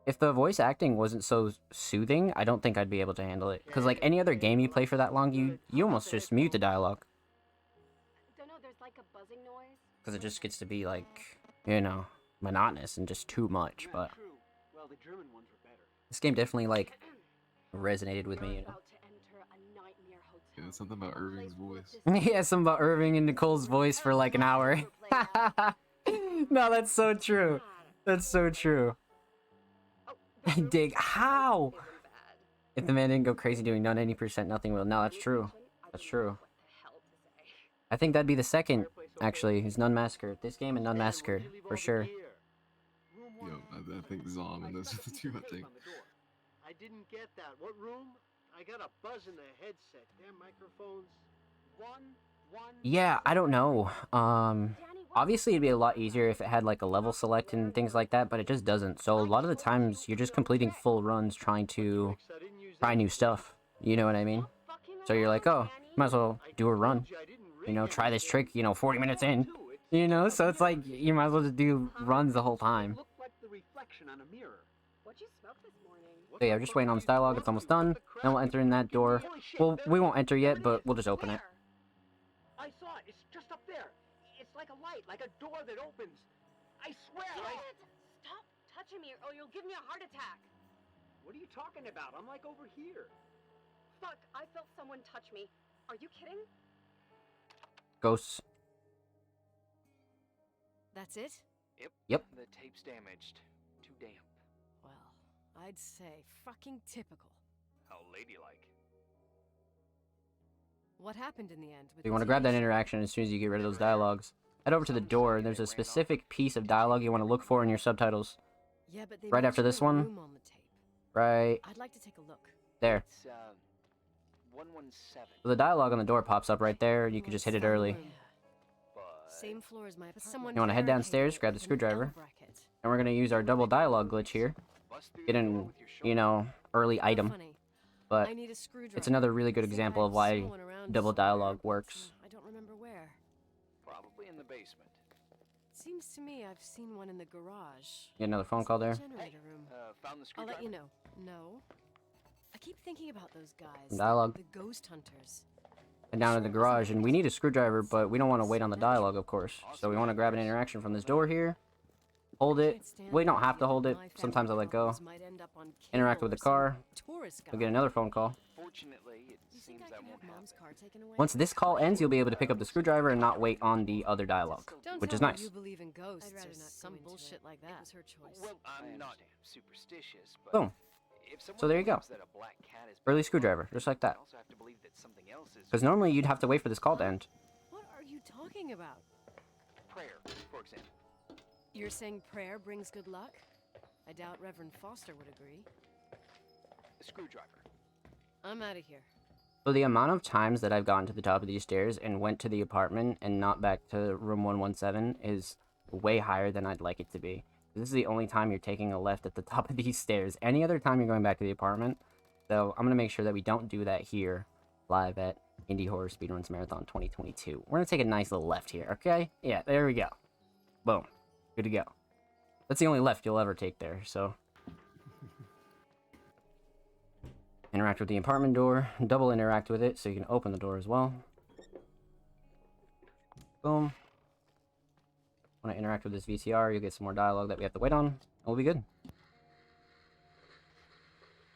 if the voice acting wasn't so soothing, I don't think I'd be able to handle it. Because like any other game you play for that long, you almost just mute the dialogue. Don't know, there's like a buzzing noise. Because it just gets to be like, you know, monotonous and just too much, but Well, the German ones were better. this game definitely like resonated with me, you know. About to enter a nightmare hotel. Yeah, something about Irving's voice. Yeah, something about Irving and Nicole's voice for like an hour. No, that's so true. That's so true. Dig, how? If the man didn't go crazy doing none 80%, nothing will. No, that's true. That's true. I think that'd be the second, actually, is Nun Massacre. This game and Nun Massacre, for sure. Yo, I think Zomb and those are the two I think. I didn't get that. What room? I got a buzz in the headset. Damn microphones. One. Yeah, I don't know. Obviously it'd be a lot easier if it had like a level select and things like that, but it just doesn't. So a lot of the times you're just completing full runs trying to try new stuff. You know what I mean? So you're like, oh, might as well do a run. You know, try this trick, 40 minutes in. You know, so it's like, you might as well just do runs the whole time. Looked like the reflection on a mirror. What'd you smoke this morning? So yeah, we're just waiting on this dialogue, it's almost done. Then we'll enter in that door. Well, we won't enter yet, but we'll just open it. I saw it. It's just up there. It's like a light, like a door that opens. I swear. Dad, stop touching me or you'll give me a heart attack. What are you talking about? I'm like over here. Fuck, I felt someone touch me. Are you kidding? Ghosts. That's it? Yep. The tape's damaged. Too damp. Well, I'd say fucking typical. How ladylike. What happened in the end? With So you want to grab that interaction as soon as you get rid of those dialogues. Head over to the door, and there's a specific piece of dialogue you want to look for in your subtitles. Yeah, but they Right after mentioned this a one? room on the tape. Right I'd like to take a look. there. It's 117. So the dialogue on the door pops up right there, and you can just hit it early. But Same floor as my apartment. You wanna head downstairs, grab the screwdriver. And we're going to use our double dialogue glitch here. bust through Get the door an, with your early item. Funny. But I need a screwdriver. it's another really good I think example I of why saw one around double somewhere, dialogue but, works. I don't remember where. Probably in the basement. Seems to me I've seen one in the garage. Get another phone call there. Generator room. Found the I'll screwdriver? let you know. No. I keep thinking about those guys. Some dialogue. The ghost hunters. And down in the garage, and we need a screwdriver, but we don't want to wait on the dialogue, of course. So we want to grab an interaction from this door here. Hold it. Can't stand We don't the have to idea hold that it. my Sometimes I family let go. problems might end up on Interact cable with the or car. some tourist We'll get guide. another phone call. Fortunately, it You seems think I that could won't have Mom's happen. car taken away? Once this call ends, you'll be able to pick up the screwdriver and not wait on the other dialogue, Don't which tell is me nice. You believe in ghosts I'd rather or not some go into bullshit it. like that. It was her choice. Well, I I'm not understand. superstitious, but Boom. if someone So there you go. believes that a black cat has been Early involved, screwdriver, just like that. I also have to believe that something else is Because normally you'd have to wait for this call to end. What are you talking about? prayer, for example. You're saying prayer brings good luck? I doubt Reverend Foster would agree. A screwdriver. I'm out of here. So the amount of times that I've gotten to the top of these stairs and went to the apartment and not back to room 117 is way higher than I'd like it to be. This is the only time you're taking a left at the top of these stairs. Any other time you're going back to the apartment. So I'm going to make sure that we don't do that here live at Indie Horror Speedruns Marathon 2022. We're going to take a nice little left here, okay? Yeah, there we go. Boom. Good to go. That's the only left you'll ever take there, so. Interact with the apartment door. Double interact with it so you can open the door as well. Boom. When I interact with this VCR, you'll get some more dialogue that we have to wait on, and we'll be good.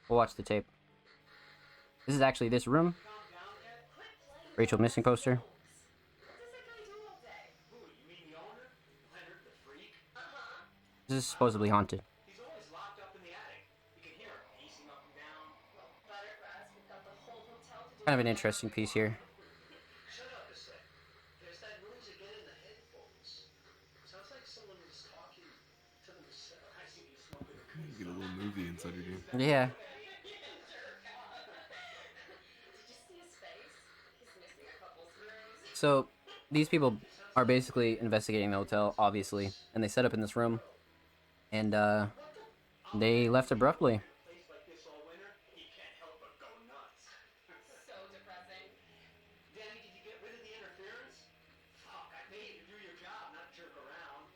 We'll watch the tape. This is actually this room. Rachel missing poster. This is supposedly haunted. He's always locked up in the attic. You can hear him pacing up and down. Well, better for us. We've got the whole hotel to do. Kind of an interesting piece here. Shut up a sec. There's that noise again in the headphones. Sounds like someone was talking to themselves. I see you smoking a You get a little movie inside your game. Yeah. Did you see his face? He's missing a couple screws. So, these people are basically investigating the hotel, obviously, and they set up in this room. And, they left abruptly. place like this all winter. He can't help but go nuts. So depressing. Danny, did you get rid of the interference? Fuck, I paid you to do your job, not jerk around.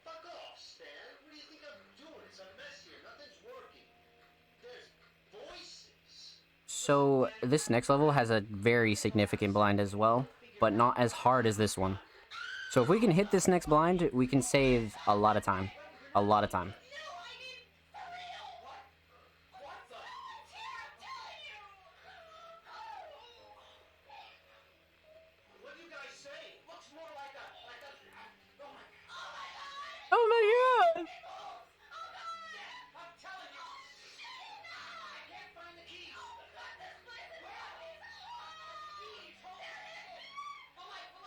Fuck off, Stan. What do you think I'm doing? It's a mess here. Nothing's working. There's voices. So, this next level has a very significant blind as well, but not as hard as this one. So if we can hit this next blind, we can save a lot of time. A lot of time. What do you guys say? Looks more like a oh my Oh my god! I'm telling you. I can't find the keys. Keys. The light.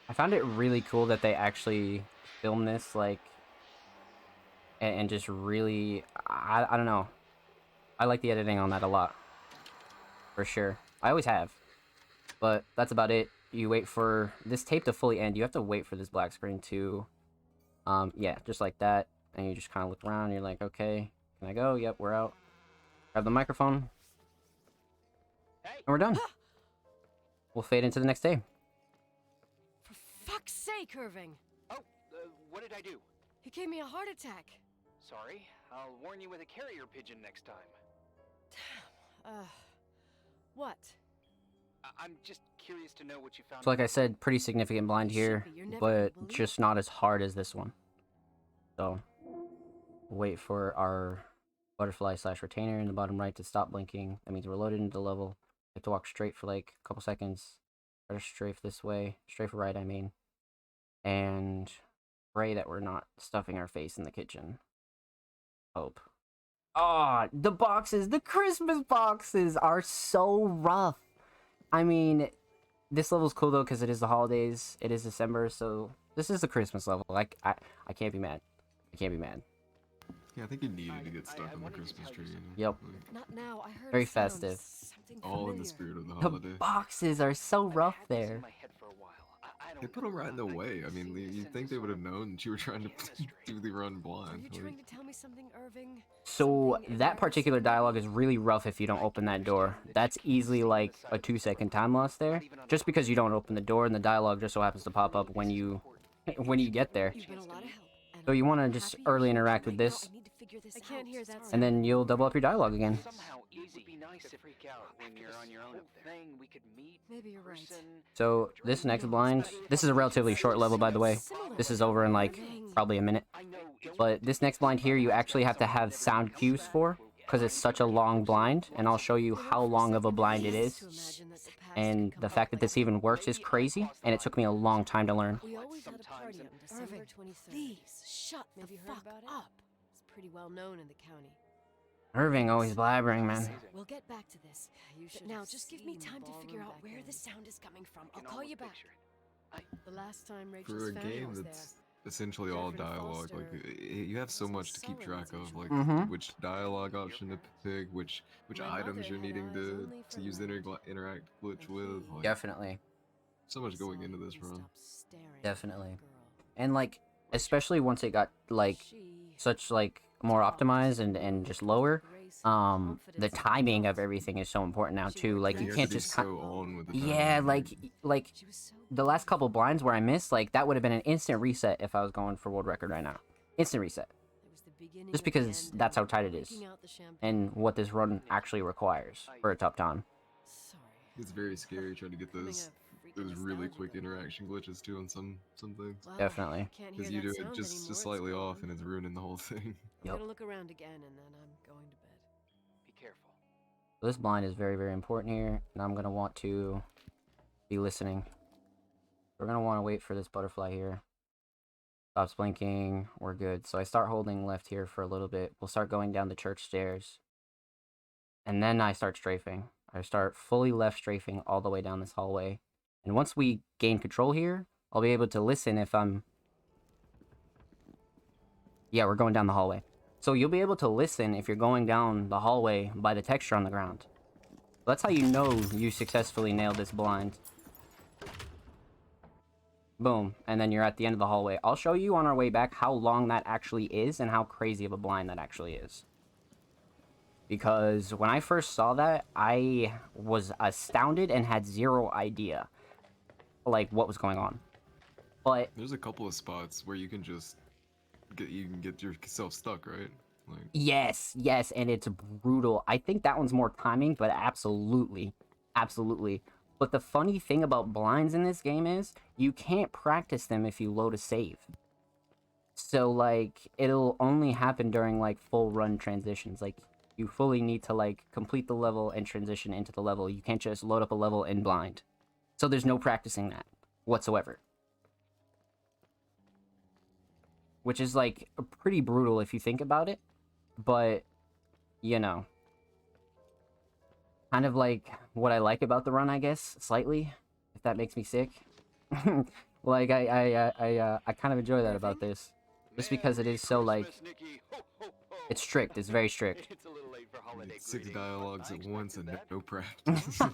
I found it really cool that they actually filmed this, like, and just really, I don't know. I like the editing on that a lot. For sure. I always have. But that's about it. You wait for this tape to fully end. You have to wait for this black screen to, yeah, just like that. And you just kind of look around and you're like, okay, can I go? Yep, we're out. Grab the microphone. And we're done. We'll fade into the next day. For fuck's sake, Irving! Oh, what did I do? He gave me a heart attack. Sorry. I'll warn you with a carrier pigeon next time. What? I'm just curious to know what you found. So like I said, pretty significant blind here, but just not as hard as this one. So, wait for our butterfly/retainer in the bottom right to stop blinking. That means we're loaded into the level. Like to walk straight for like a couple seconds. Try to strafe this way. Strafe right, I mean. And pray that we're not stuffing our face in the kitchen. Hope. Ah, the boxes, the Christmas boxes are so rough. I mean, this level's cool though because it is the holidays. It is December, so this is the Christmas level. Like, I can't be mad. I can't be mad. Yeah, I think you needed to get stuff on the Christmas tree. You know? Yep. Like, Not now. I heard Very a sound, festive. something all in the familiar. spirit of the The holiday. boxes are so rough I've had this there. in my head for a while. I don't They put them right in the know. way. I mean, you'd think they would have known that you were trying to do the run Are blind. you Like, trying to tell me something, Irving? So Something that embarrassing? particular dialogue is really rough if you don't open that door. That's easily like a 2-second time loss there. Just because you don't open the door and the dialogue just so happens to pop up when you get there. You've been a lot of help. and So you I'm want to just happy early you're here interact with right now. this, I need to figure this I can't hear that. and then you'll double up your dialogue again. Somehow easy. It would be nice to freak out when you're on your own up there. We could meet. Maybe you're right. So this next blind, this is a relatively short level by the way. This is over in like probably a minute. But this next blind here you actually have to have sound cues for, because it's such a long blind, and I'll show you how long of a blind it is. And the fact that this even works is crazy, and it took me a long time to learn. We always had a party on December 23rd. Please shut the fuck up. It's pretty well known in the county. Irving always blabbering, man. We'll get back to this. Now, just give me time to figure out where the sound is coming from. I'll call you back. The last time Rachel's for a family game was that's essentially all Jeffrey dialogue, like Foster you have so was much to keep track of, like Mhm. which dialogue option to pick, which My items mother you're had needing eyes to only for use the light. interact glitch with. Like, Definitely. so much going into this run. Definitely. And like, especially once it got like such like more optimized and just lower, the timing of everything is so important now too. Like, you have can't to be just so on with the yeah, timing, like the last couple blinds where I missed, like that would have been an instant reset if I was going for world record right now. Instant reset. Just because that's how tight it is, and what this run actually requires for a top time. It's very scary trying to get those really quick interaction glitches too on some things. Definitely. Because you do it just slightly off and it's ruining the whole thing. I'm gonna look around again and then I'm going to bed. Be careful. So this blind is very, very important here, and I'm gonna want to be listening. We're gonna want to wait for this butterfly here. Stops blinking, we're good. So I start holding left here for a little bit. We'll start going down the church stairs. And then I start strafing. I start fully left strafing all the way down this hallway. And once we gain control here, I'll be able to listen if I'm... Yeah, we're going down the hallway. So you'll be able to listen if you're going down the hallway by the texture on the ground. That's how you know you successfully nailed this blind. Boom, and then you're at the end of the hallway. I'll show you on our way back how long that actually is and how crazy of a blind that actually is. Because when I first saw that, I was astounded and had zero idea, like, what was going on. But there's a couple of spots where you can just get yourself stuck, right? Like, yes, and it's brutal. I think that one's more timing, but absolutely. But the funny thing about blinds in this game is, you can't practice them if you load a save. So, like, it'll only happen during, like, full run transitions. Like, you fully need to, like, complete the level and transition into the level. You can't just load up a level in blind. So there's no practicing that whatsoever. Which is, like, pretty brutal if you think about it. But, you know. Kind of like what I like about the run, I guess, slightly, if that makes me sick. Like, I kind of enjoy that about this, just because it is so, like, it's strict, it's very strict. It's a little late for holiday 6 greetings. dialogues I at once and expected no practice. Well,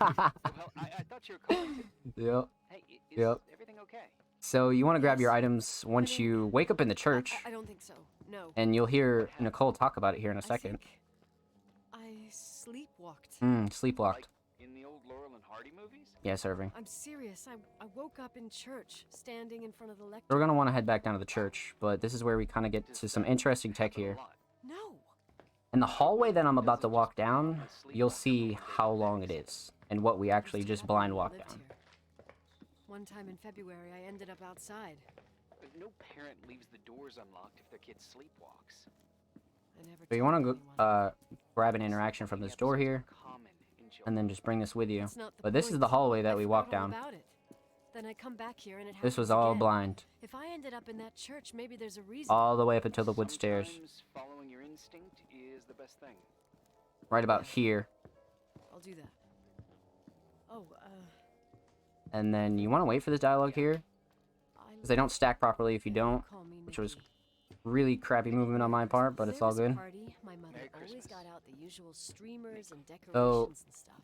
I thought you were calling to... Yep. Hey, is Yep. everything okay? So you want to grab your items once you wake up in the church, I don't think so. No. and you'll hear Nicole talk about it here in a second. I sleepwalked. Sleepwalked. Like in the old Laurel and Hardy movies? Yes, Irving. I'm serious. I woke up in church, standing in front of the lectern. We're gonna want to head back down to the church, but this is where we kind of get to some interesting tech here. No. In the hallway that I'm about to walk down, you'll see how long it is, and what we actually just blind walked down. One time in February, I ended up outside. But no parent leaves the doors unlocked if their kid sleepwalks. I never So you told want to anyone. grab an interaction from this door here, and then just bring this with you. That's not the But this is point. the hallway that I we forgot walked all down. about it. Then I come back here and it This was happens all again. blind, If I ended up in that church, maybe there's a reason. all the way up until the wood stairs. Sometimes following your instinct is the best thing. Right about here. I'll do that. Oh, And then you want to wait for this dialogue here, because they don't stack properly if you don't, Call me which was Nikki. really crappy movement on my part, but There it's all was a good. Party. My mother Merry always Christmas. got out the usual streamers and decorations So- and stuff.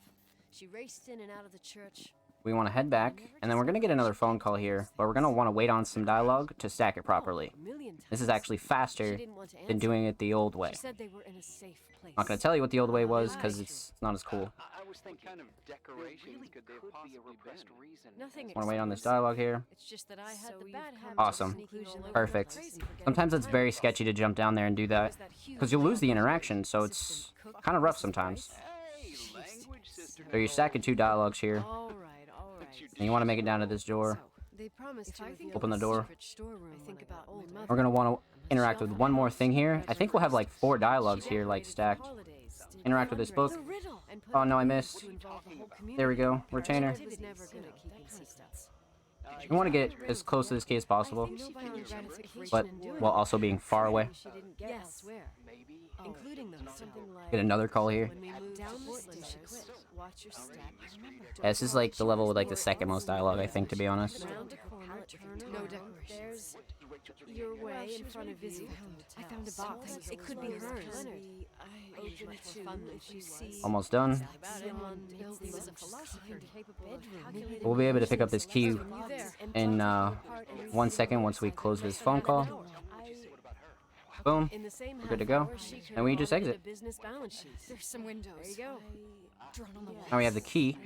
She raced in and out of the church. We want to head back, and then we're going to get another phone call here, but we're going to want to wait on some dialogue to stack it properly. Oh, a million times. This is actually She faster didn't want to than answer. doing it the old way. She said they were in a safe place. I'm not going to tell you what the old way was, because it's not as cool. I was thinking, what kind of decorations could they have possibly been? Reason. Nothing Want to wait on this explains. dialogue here? It's just that I had the bad habit Awesome. of sneaking all over the Perfect. place and forgetting Sometimes the it's time very was. sketchy to jump down there and do There that, was that huge because you'll lose the warehouse interaction, so it's assistant cook kind of rough Mrs. sometimes. Hey, language sister. So you're stacking 2 dialogues here, All right. and you want to make it down to this door. They promised to reveal Open the the door. secret storeroom I think about my mother. We're going to want to interact with one more thing here. I think we'll have like 4 dialogues here, like stacked. Interact with this book. The riddle. And put Oh no, I it missed. to involve the whole There we community. go. Retainer. She was never good at keeping secrets. We want to get as close to this key as possible, I think she found gratification but in doing while it. also being far away. She didn't get elsewhere. Maybe. Including them. Something like Get another call here. when we moved down the stairs, watch your step. Yeah, this is like the level with like the second most dialogue, I think, to be honest. Round a corner, turn no decorations. There's your way in front of you. I found a box. It could be hers. Open to fun if you see Almost done. someone built was a philosopher capable of calculating. We'll be able to pick up this key You there. in 1 second once we close this phone call. Boom. In the same We're good to half go. hour, she And we turned just all into exit. business balance sheets. There's some windows. There you go. Drawn on the wall. Now we have the key.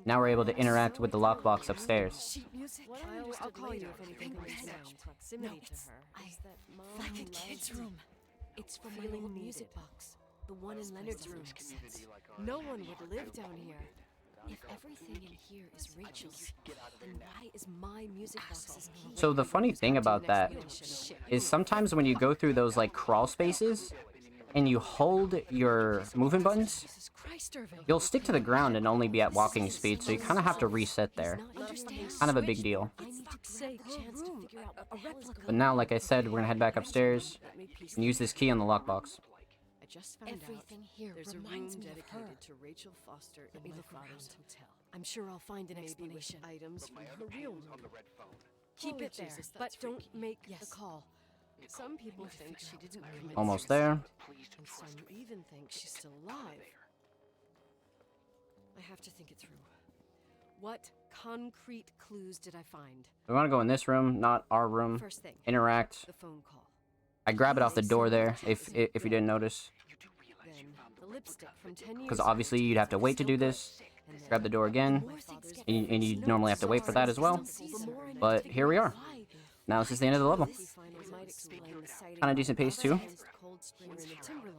Now we're able to interact with the lockbox upstairs. Sheet music. I'll call you if anything Pink comes pen. down. Proximity to it's- her. I is that mom like the loves kids' you. room. It's from my Feeling old needed. music box. The one in Leonard's room. Community like ours No can't one be would hard live to down avoid. here. If everything in here is Rachel's, then why is my music box's key? So the funny thing about that is sometimes when you go through those like crawl spaces and you hold your movement buttons, Jesus Christ, Irving. you'll stick to the ground and only be at walking speed, so you kind of have to reset there. Kind of a big deal. I need to say chance to figure out what the hell is But going now, like I said, we're gonna head back upstairs Let me piece and use this key on the lockbox. I just found Everything here out there's a room reminds me of dedicated her. to Rachel Foster in me my look father's around. hotel. I'm sure I'll find an Maybe explanation. with Items from My her other real phone's on room. the red phone. Keep Holy it there, Jesus, but that's don't freaky. make Yes. the call. Some people think she didn't commit Almost suicide, there. Please don't and some trust me. even think she's still alive. I have to think it through. What concrete clues did I find? We want to go in this room, not our room. First thing, Interact. the phone call. I grab it off the door there, if you didn't notice. You do realize Then you found the lipstick from 10 years Because ago. obviously you'd have to wait to do this. And then Grab the door again. my father's And you voice. normally have to wait for that as well. The more I know But to here we are. why Now this is the end of the level. he finally might explain the sighting Kinda of decent my pace, too. against Cold Spring in the Timberland.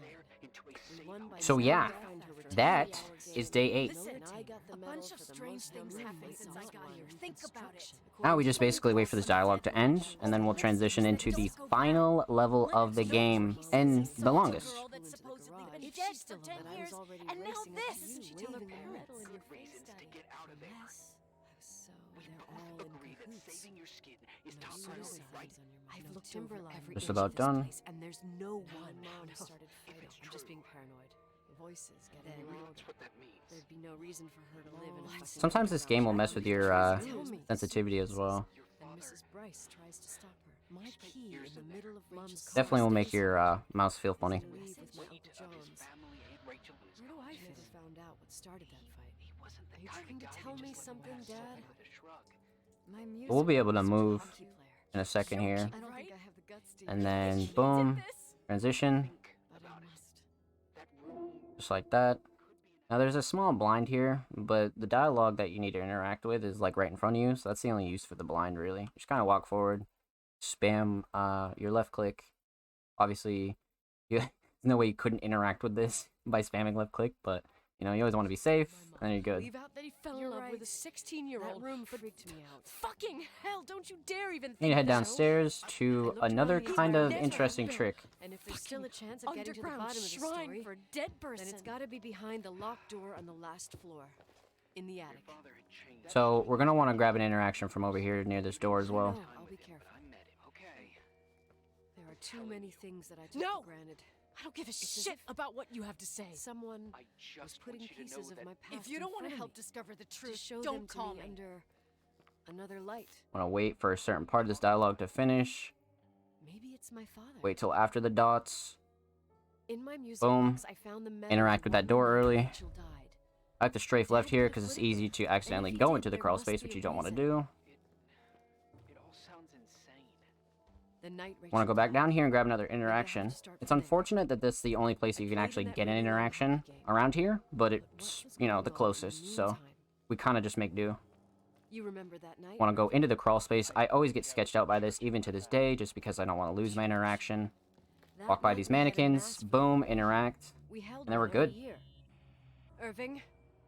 We won by So 7 yeah, to find her return that to our is game. day 8. Listen, I got the a medal bunch of for the strange most things number of happened since I missiles got while here. in Think about it. construction. Now we just basically wait for this dialogue to end, and then we'll transition into the final level of the game, and the longest. Girl that's supposedly been If dead she's for still 10 alive, I was years, already and now racing this. against you, She tell her waving the parents. medal in your face, reasons to Daddy. get out of there. Yes. So We they're both all in agree that cahoots. saving your skin is No top priority, suicides right? on your mind. I've No looked over Timberline. every Just inch about of this done. place, and there's no My one. mom No. started fighting. it's I'm just true. being paranoid. The voices getting You louder. realize what that means. There'd be no reason for her to live in a fucking Sometimes this game will mess with your Tell me. sensitivity as well. Your And father Mrs. Bryce tries to stop her. My spent key years in the in there. middle of Mom's Definitely will make conversation your mouse feel funny. to leave with my He Uncle of his John's. family ate Rachel in his Where do I coffin. never found out what started that fight? He wasn't the Are you kind trying of to guy tell who me just let something, pass Dad? something with a shrug. My music We'll be able to was a move hockey player. in a second here, I don't think I have the guts to and use then it, boom, transition, Think but I about it. must. That room just like that. could be Now there's a small blind here, but the dialogue that you need to interact with is like right in front of you, so that's the only use for the blind really. Just kind of walk forward, spam your left click. Obviously, there's no way you couldn't interact with this by spamming left click, but you know you always want to be safe, and you're good. Leave out that he fell You're in love right. with a 16-year-old. That room freaked me out. Fucking hell, don't you dare even You need to head think that. downstairs I to looked another around the kind entire of place. interesting trick. And if there's still a chance of getting to the Underground bottom of the shrine story, for a dead person. then it's got to be behind the locked door on the last floor, in the attic. father had changed. So we're gonna want to grab an interaction from over here near this door as well. No, I'll be careful. I met him, okay? There are too many things that I took No! for granted. I don't give a as shit if about what you have to say. Someone I was just putting want you to know pieces of that my past If you don't want to help discover the to truth, show them don't to call me me. under another light. Want to wait for a certain part of this dialogue to finish. Maybe it's my father. Wait till after the dots. In my music Boom. box, I found the medal Interact that with that won door the night early. Rachel died. I like to strafe left here because it's easy to accidentally he go did, into the there crawl must space, be which a you don't want to reason. do. it all sounds insane. The night Rachel Want to go back died. down here and grab another Maybe I have interaction. to start It's from there. unfortunate that this is the only place you can actually get an interaction around here, but But it's, what was you know, going the on in the closest, so meantime? we kind of just make do. You remember that night? Want to go into the crawl space. I always get sketched out by this, even to this day, just because I don't want to lose my interaction. That Walk by night these we had a mannequins, mass boom, funeral. interact. We held and then we're one every good. year. Irving,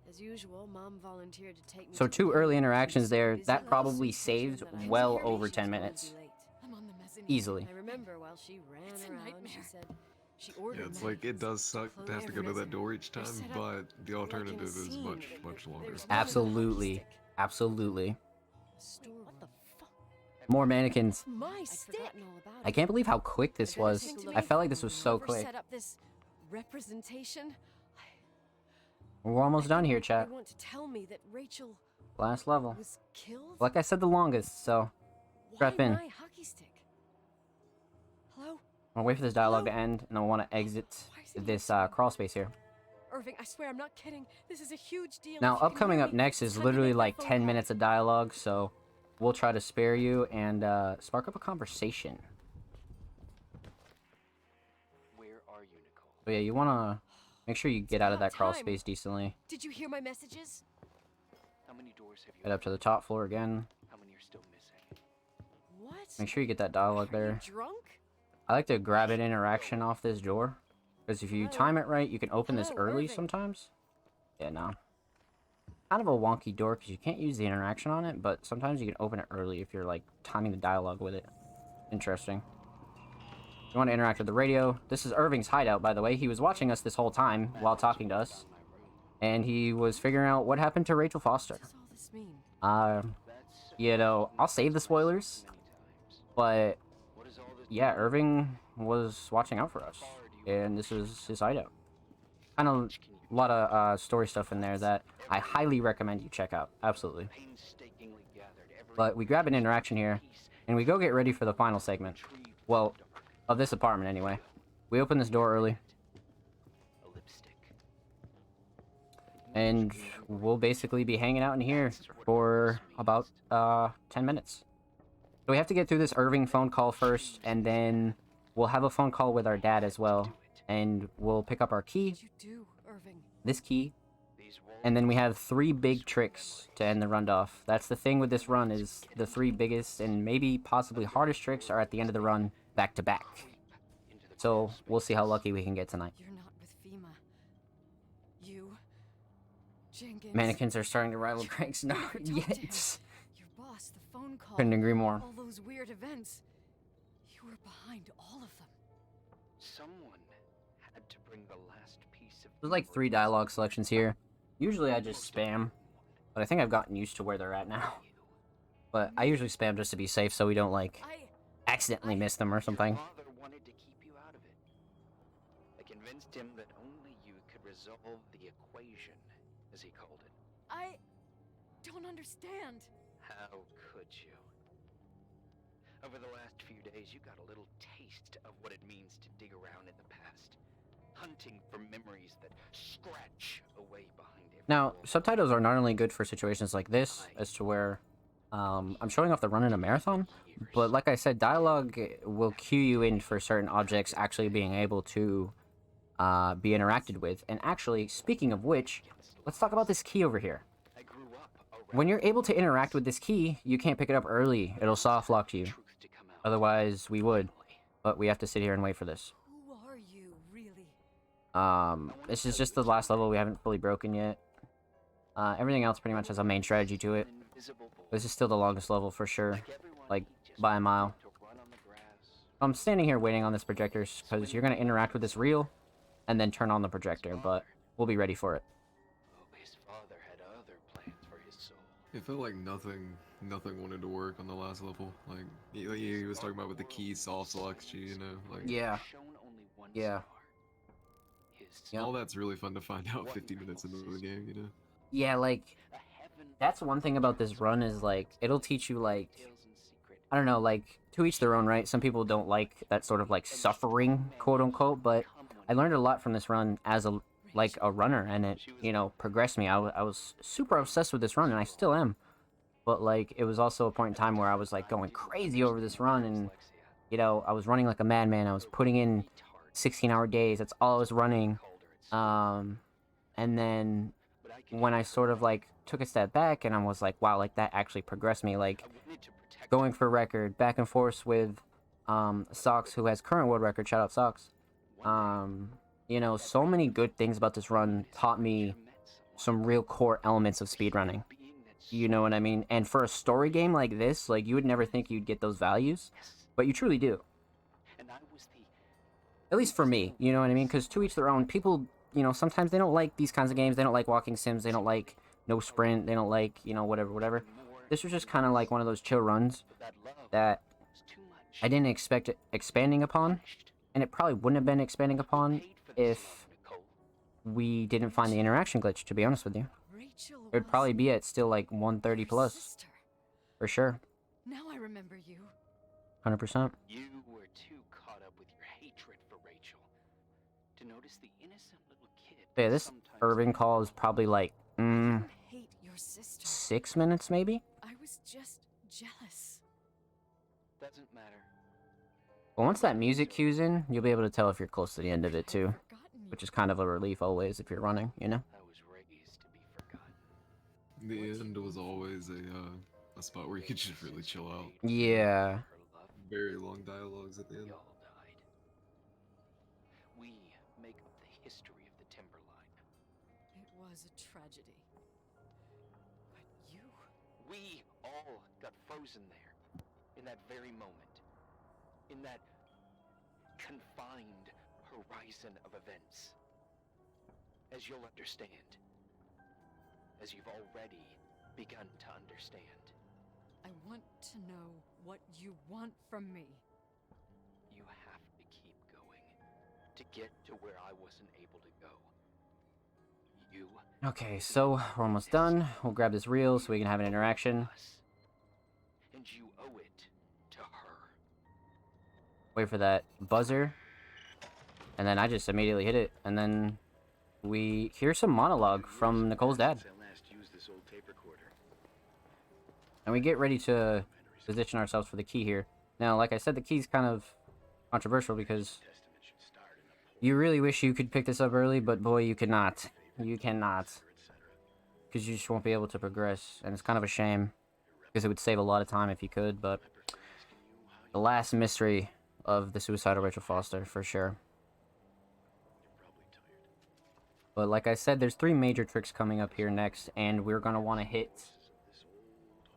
as usual, Mom volunteered to take me. So to the 2 early funeral. interactions She there, was that so probably certain saved that I well was over going 10 to be minutes. late. I'm on the mezzanine. Easily. I remember while she ran It's a around, she nightmare. said she ordered. Yeah, it's like it does suck to have to go to that door each time, set up but the like in a alternative is scene. much longer. There's one with a hockey Absolutely. stick, Absolutely. a storeroom. What the fuck? More mannequins. My I'd stick. forgotten all about I it. can't believe how quick this I gotta was. take a look I at felt it. like this was so Whoever quick. set up this representation. We're almost done here, They chat. want to tell me that Rachel Last level. was killed. Like I said, the longest, so strap Why in. my hockey stick? Hello, I'll wait for this dialogue to end, and I want to exit Why is he this not crawl space here. Irving. I swear I'm not kidding. This is a huge deal. Now, If you can upcoming hear up me, next it's is time to literally make that like phone 10 call. minutes of dialogue, so we'll try to spare you and spark up a conversation. are you, Nicole? So yeah, you wanna make sure you get out of that crawl time. space decently. Did you hear my messages? How many doors have you Head up to the opened? top floor again. How many are still missing? What? Make sure you get that dialogue Are there. you drunk? I like to grab an interaction off this door. Because if you Hello? time it right, you can open this Hello, early Irving. sometimes. Yeah, no. Kind of a wonky door because you can't use the interaction on it, but sometimes you can open it early if you're like timing the dialogue with it. Interesting. You want to interact with the radio. This is Irving's hideout, by the way. He was watching us this whole time while talking to us. And he was figuring out what happened to Rachel Foster. What does all this mean? You know, I'll save the spoilers. But, yeah, Irving was watching out for us. And this is his hideout. Kind of a lot of story stuff in there that I highly recommend you check out. Absolutely. But we grab an interaction here, and we go get ready for the final segment. Well, of this apartment anyway. We open this door early. And we'll basically be hanging out in here for about 10 minutes. So we have to get through this Irving phone call first, and then we'll have a phone call with our dad as well. And we'll pick up our key, What did you do, Irving? this key, and then we have 3 big tricks to end the run off. That's the thing with this run, is the 3 biggest and maybe possibly hardest tricks are at the end of the run, back to back. So we'll see how lucky we can get tonight. You're not with FEMA. You, Jenkins. Mannequins are starting to rival Craig's. No, You never talked to him. yet. Your boss, the phone call. Couldn't agree more. All those weird events. You were behind all of them. Someone had to bring the last piece of. There's like 3 dialogue selections here. Usually I just spam, but I think I've gotten used to where they're at now. But I usually spam just to be safe so we don't like accidentally miss them or something. Father wanted to keep you out of it. I convinced him that only you could resolve the equation, as he called it. I don't understand. How could you? Over the last few days, you got a little taste of what it means to dig around in the past, hunting for memories that scratch away behind every Now, wall. subtitles are not only good for situations like this, as to where I'm showing off the run in a marathon, but like I said, dialogue will cue you in for certain objects actually being able to be interacted with. And actually, speaking of which, let's talk about this key over here. I grew up around When you're able to interact with this key, you can't pick it up early. It'll soft lock you. truth to come out. Otherwise, we would. But we have to sit here and wait for this. Who are you, really? This is just the last level we haven't fully broken yet. Everything else pretty much has a main strategy to it. This is still the longest level for sure, like by a mile. I'm standing here waiting on this projector because you're going to interact with this reel and then turn on the projector, but we'll be ready for it. His father had other plans for his soul. It felt like nothing wanted to work on the last level. Like he was talking about with the key soft selection, you know, like Yeah. Shown only one Yeah. star. His Yep. all that's really fun to find out 50 minutes into the game, you know. Yeah, like, a heaven that's one thing about this run is, like, it'll teach you, like, tales in secret. I don't know, like, to each their own, right? Some people don't like that sort of, like, suffering, quote-unquote, but I learned a lot from this run as a runner, and it, you know, progressed me. I was super obsessed with this run, and I still am. But, like, it was also a point in time where I was, like, going crazy over this run, and, you know, I was running like a madman. I was putting in 16-hour days. That's all I was running. And then when I sort of, like, took a step back, and I was like, wow, like, that actually progressed me. Like, going for record, back and forth with Sox, who has current world record. Shout out Sox. You know, so many good things about this run taught me some real core elements of speedrunning. You know what I mean? And for a story game like this, like, you would never think you'd get those values, but you truly do. At least for me, you know what I mean? Because to each their own. People, you know, sometimes they don't like these kinds of games. They don't like walking sims. They don't like no sprint. They don't like, you know, whatever. This was just kind of like one of those chill runs that I didn't expect it expanding upon, and it probably wouldn't have been expanding upon if we didn't find the interaction glitch, to be honest with you. Rachel It would probably be at still like 130 your plus, sister. for sure. Now I remember you. 100%. You were too caught up with your hatred for Rachel to notice the innocent little kid. Yeah, this sometimes Irving call is probably like, Hate your sister. 6 minutes maybe? I was just jealous. doesn't matter. But once that music cues in, you'll be able to tell if you're close to the end of it too, which is kind of a relief always if you're running, you know? I was raised to be forgotten. The end was always a spot where you could just really chill out. Yeah. Her love, Very long dialogues at the we end. all died. We make up the history of the Timberline. It was a tragedy. But you... We all got frozen there, in that very moment, in that confined horizon of events. As you'll understand, as you've already begun to understand. I want to know what you want from me. You have to keep going to get to where I wasn't able to go. You Okay, so we're almost done. We'll grab this reel so we can have an interaction. us, and you owe it to her. Wait for that buzzer. And then I just immediately hit it. And then we hear some monologue from Nicole's dad. Since I last used this old tape recorder. And we get ready to position ourselves for the key here. Now, like I said, the key's kind of controversial because Testament should start in a you really wish you could pick this up early, but boy, you cannot. You cannot. etc. Because you just won't be able to progress. And it's kind of a shame. Because it would save a lot of time if you could, but... The last mystery of the suicide of Rachel Foster, for sure. But like I said, there's 3 major tricks coming up here next, and we're going to want to hit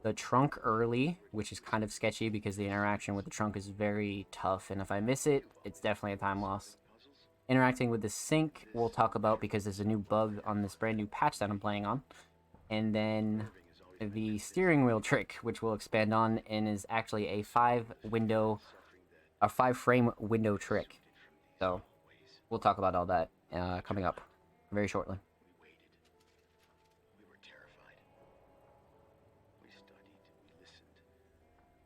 the trunk early, which is kind of sketchy because the interaction with the trunk is very tough, and if I miss it, it's definitely a time loss. Interacting with the sink, we'll talk about because there's a new bug on this brand new patch that I'm playing on. And then the steering wheel trick, which we'll expand on, and is actually a 5-frame window trick. So, we'll talk about all that coming up very shortly. We waited. We were terrified. We studied. We listened.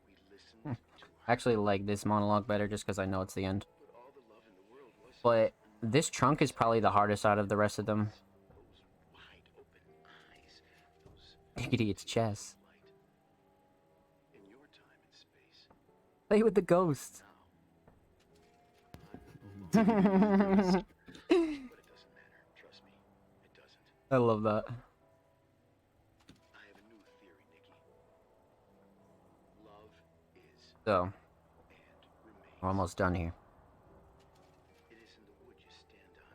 We listened to I actually like this monologue better just because I know it's the end. but all the love in the world was But this trunk is probably the hardest out of the rest of them. those wide open eyes. Those Diggity, it's chess. light. In your time and space. Play with the ghost. But it doesn't matter. Trust me. It doesn't. I love that. I have a new theory, Nikki. Love is So, and remains. we're almost done here. It isn't the wood you stand on.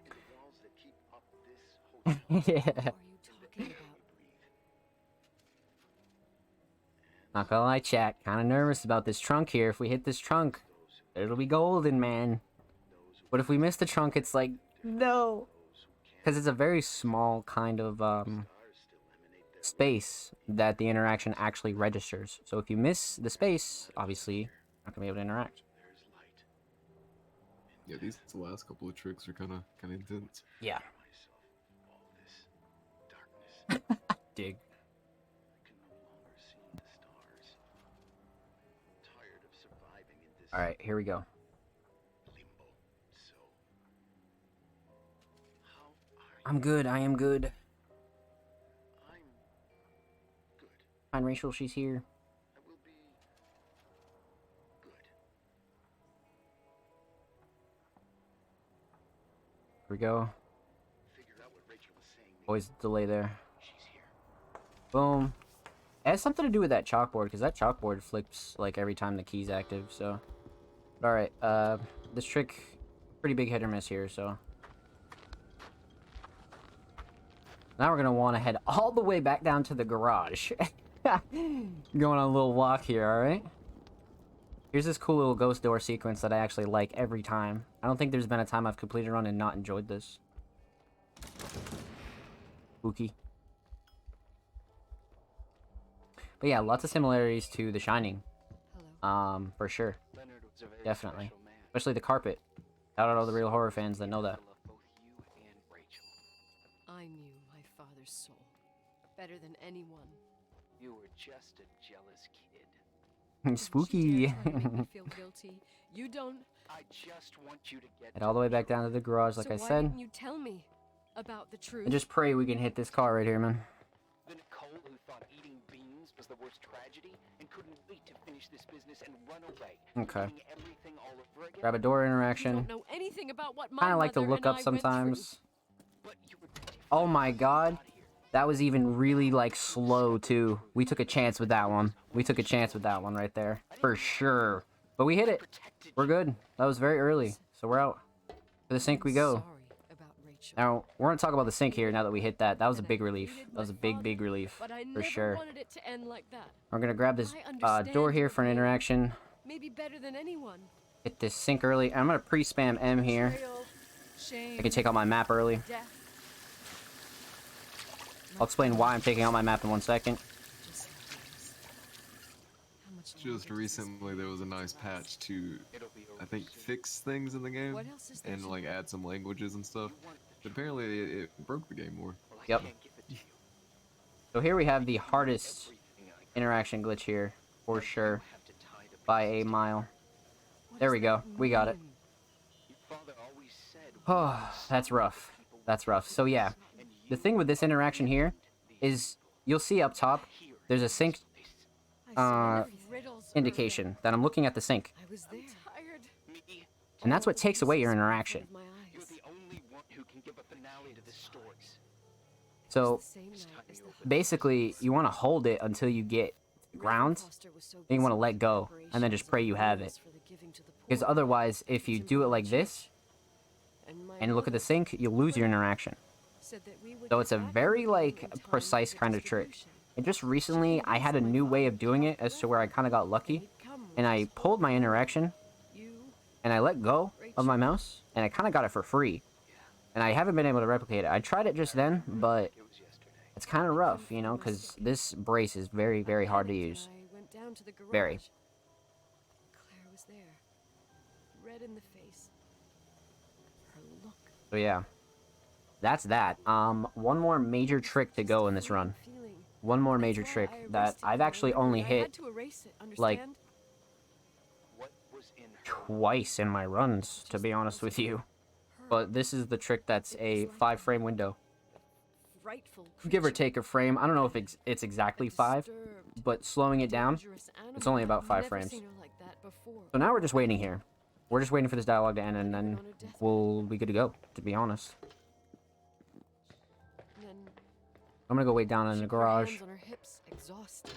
And the walls that keep up this hotel. Yeah. What are you talking about? Not gonna lie, chat. Kind of nervous about this trunk here. If we hit this trunk, it'll be golden, man. But if we miss the trunk, it's like, no. Because it's a very small kind of space that the interaction actually registers. So if you miss the space, obviously, you're not gonna be able to interact. There's light. Yeah, these last couple of tricks are kind of intense. Yeah. Myself, all this darkness. Dig. I can no longer see the stars. I'm tired of surviving in this Alright, here we go. limbo. So, how are I'm good. I am good. you? I'm good. Fine, Rachel, she's here. I will be good. Here we go. Figured out what Rachel was saying. Nikki. Always delay there. She's here. Boom. It has something to do with that chalkboard, because that chalkboard flips like every time the key's active, so. Alright, this trick, pretty big hit or miss here, so. Now we're gonna want to head all the way back down to the garage. Going on a little walk here, alright? Here's this cool little ghost door sequence that I actually like every time. I don't think there's been a time I've completed a run and not enjoyed this. Spooky. But yeah, lots of similarities to The Shining. Hello. For sure. Leonard was a very Definitely. special man. Especially the carpet. Shout out all the real horror fans that know that. I love both you and Rachel. I knew my father's soul better than anyone. You were just a jealous kid. Spooky. You dare try to make me feel guilty. You don't. I just want you to get Head all the way back down to the garage, like so I why said. didn't you tell me about the truth? And just pray we can hit this car right here, man. The Nicole who thought eating beans was the worst tragedy and couldn't wait to finish this business and run away. Okay. Doing everything all over again. Grab a door You interaction. don't know anything about what my Kind of like to mother look and up I went through. sometimes. But you were 55 Oh my when you god. got here. That was even really, like, slow, too. We took a chance with that one. We took a chance with that one right there. For sure. But we hit it. We're good. That was very early. So we're out. To the sink we go. Sorry about Rachel. Now, we're gonna talk about the sink here now that we hit that. That was a big relief. That was a big, big relief. But I For never sure. wanted it to end like that. We're gonna grab this I understand door here your for an pain. interaction. Maybe better than anyone. Hit this sink early. I'm gonna pre-spam M here. Betrayal, Shame. I can take out my map early. death. I'll explain why I'm taking out my map in 1 second. Just like this. How much Just longer does this recently, there was a nice patch to, It'll be over I think, soon. fix things in the game What else is there and to like know? add some languages and stuff. You want the But apparently, it broke the game more. Well, I Yep. can't give it to you. So here we have the hardest Everything I got. interaction glitch here, for sure, Have to tie the by pieces a together. mile. What There does we go. that We got it. mean? Your father always said Oh, that's rough. That's rough. So yeah, the thing with this interaction here is you'll see up top, there's a sink I saw everything. riddles indication that I'm looking at the sink. I was there. tired. me. And that's what takes away your Pieces right in interaction. front of my You're eyes. the only one who can give a finale to this story. So The same night as the basically, you want to hold it until you get ground, Foster was so then you want to busy let with go, and then just pray you have it. preparations for the giving to the Because poor. otherwise, if you do it like this, And my and look at the mother sink, you'll lose your interaction. said that we would So get it's a back very, everything like, in time precise for the kind of trick. distribution. And just recently, I had a new way of doing it as to where I kind of got And lucky, he'd come and with I his pulled my whole interaction, You, and I let go of my mouse, and I kind of got it for free. And I haven't been able to replicate it. I tried it just then, but It was yesterday. it's kind of rough, you know, because this brace is very, very hard to use. I went down to the garage. Very. Claire was there, red in the face. Her look. So yeah, that's that. One more major trick to go in this run. Feeling. One more That's major why trick I erased that it I've from actually my memory. only I had hit to erase it, like, understand? What was in her twice in my runs, to be honest with you. But this is the trick that's a 5-frame window. Frightful Give or creature. take a frame. I don't know if it's exactly 5, Disturbed, but slowing it down. dangerous animal. it's only about I've 5 never frames. seen her like that before. So now we're just waiting here. We're just waiting for this dialogue to end, and then we'll be good to go, to be honest. Then I'm gonna go wait down in she the put her garage, hands on her hips, exhausted.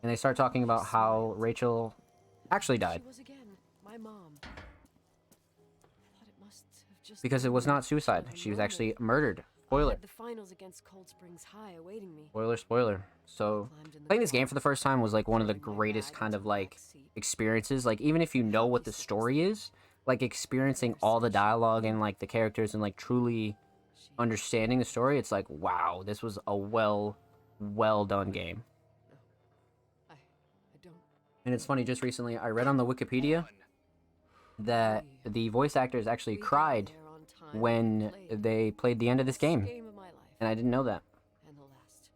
and they start talking about how Rachel actually died. She was again, my mom. I thought it must have just Because it been was not a suicide. moment. She was actually murdered. I Spoiler. had the finals against Cold Springs High awaiting me. Spoiler, spoiler. So, Climbed in the playing this car, game for the first time was like one of the throwing my greatest bag kind into of the like back seat. experiences. Like, even if you know what the story is, like experiencing all the dialogue and like the characters and like truly She- understanding the story, it's like, wow, this was a well done game. I don't. And it's funny, just recently I read on the Wikipedia that the voice actors actually We got cried there on time when and played they played the end of this best game, of my life. and I didn't know that. And the last.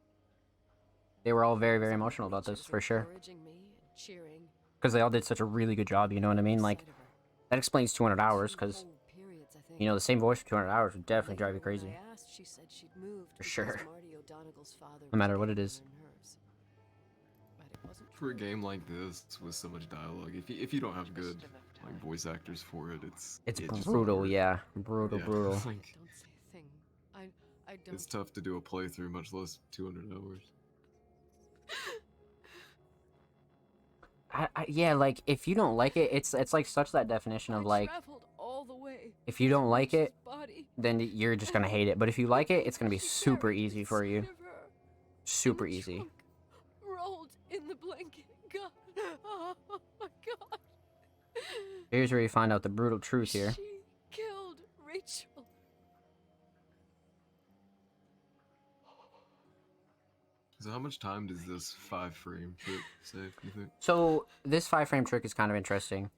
They were all very, very emotional about this, Teachers for sure. encouraging me and cheering Because they all did such a really good job, you know what I mean? Like, beside of her. that explains 200 hours, 2 because, whole periods, I think. you know, the same voice for 200 hours would definitely drive you Later, when crazy. I asked, she said she'd moved For because sure. Marty O'Donegal's father No matter was what it getting is. on her nerves. But it wasn't For a true. game like this with so much dialogue, if you don't have good like voice actors for it, It's it just won't brutal, work. yeah. Brutal, Yeah, brutal. like, Don't say a thing. I don't. it's tough to do a playthrough, much less 200 hours. Yeah, like, if you don't like it, it's like such that definition of, I like, traveled all the way if you don't like it, body. then you're just gonna hate it. But if you like it, it's gonna be She super buried easy for inside you. of her, Super in the easy. trunk, rolled in the blanket. God. Oh my God. Here's where you find out the brutal truth here. She killed Rachel. So how much time does this 5-frame trip save, you think? So this 5-frame trick is kind of interesting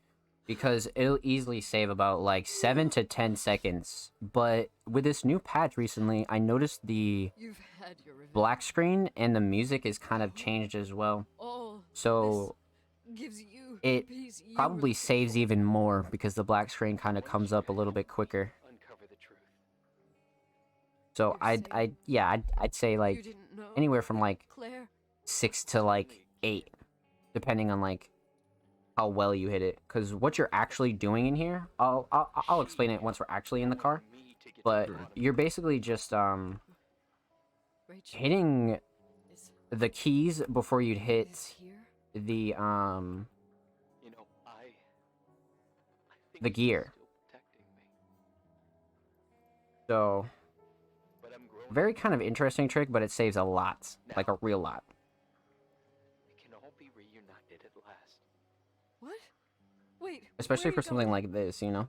because it'll easily save about like 7 to 10 seconds. But with this new patch recently, I noticed the You've had your revenge. black screen and the music is kind of changed as well. All So this gives you it peace you probably were saves looking even more because the black screen kind of comes up a little bit quicker. uncover the truth. So You're saying I'd say for. like You didn't know anywhere from like Claire 6 to like 8, depending on like how well you hit it. Because what you're actually doing in here, I'll explain it once we're actually in the car. But you're basically just Rachel, hitting is the keys before you'd is hit here? the You know, I think the he's gear. still protecting me, So but I'm growing very kind of interesting trick, but it saves a lot, like a real lot. We can all be reunited at last. What? Wait. Especially where are for you something going? like this, you know?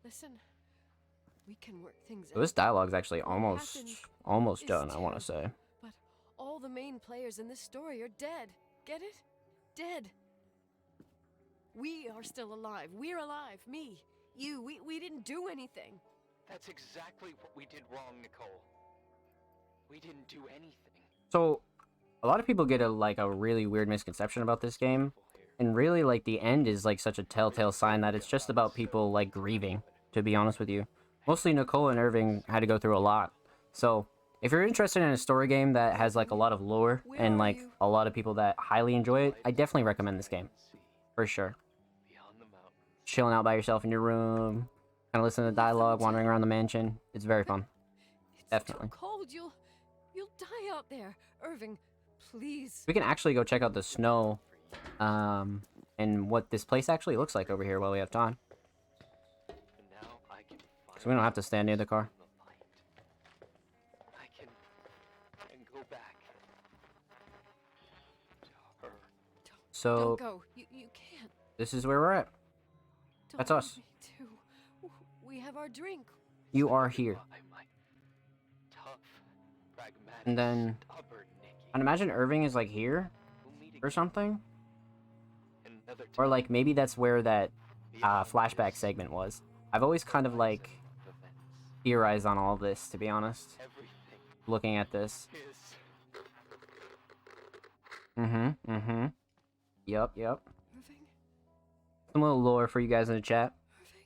Listen, we can work things So this out. dialogue's actually What happened almost is done, I want to terrible. say. But all the main players in this story are dead. Get it? Dead. We are still alive. We're alive. Me, you. We didn't do anything. That's exactly what we did wrong, Nicole. We didn't do anything. So a lot of people get a really weird misconception about this game. And really, like, the end is like such a telltale sign that it's just about people like grieving, to be honest with you. Mostly Nicole and Irving had to go through a lot. So if you're interested in a story game that has like a lot of lore Where and are like you? a lot of people that highly enjoy it, I definitely recommend this game. For sure. Beyond the mountains. Chilling out by yourself in your room, kind of listening to dialogue, wandering around the mansion. It's very fun. It's Definitely. too cold. You'll die out there. Irving, please. We can actually go check out the snow, and what this place actually looks like over here while we have time. And now I can So we don't have to stand near the car. I can go back to her. So Don't go. You can't. this is where we're at. Don't That's leave us. me too. We have our drink. You are here. Tough, pragmatic, And then, stubborn Nikki. I'd imagine Irving is like here We'll meet or again something. another Or time. like maybe that's where that Beyond flashback this segment was. I've always kind of like horizon of events. theorized on all this, to be honest. Everything Looking at this. is Yep. Irving, Some little lore for you guys in the chat. Irving.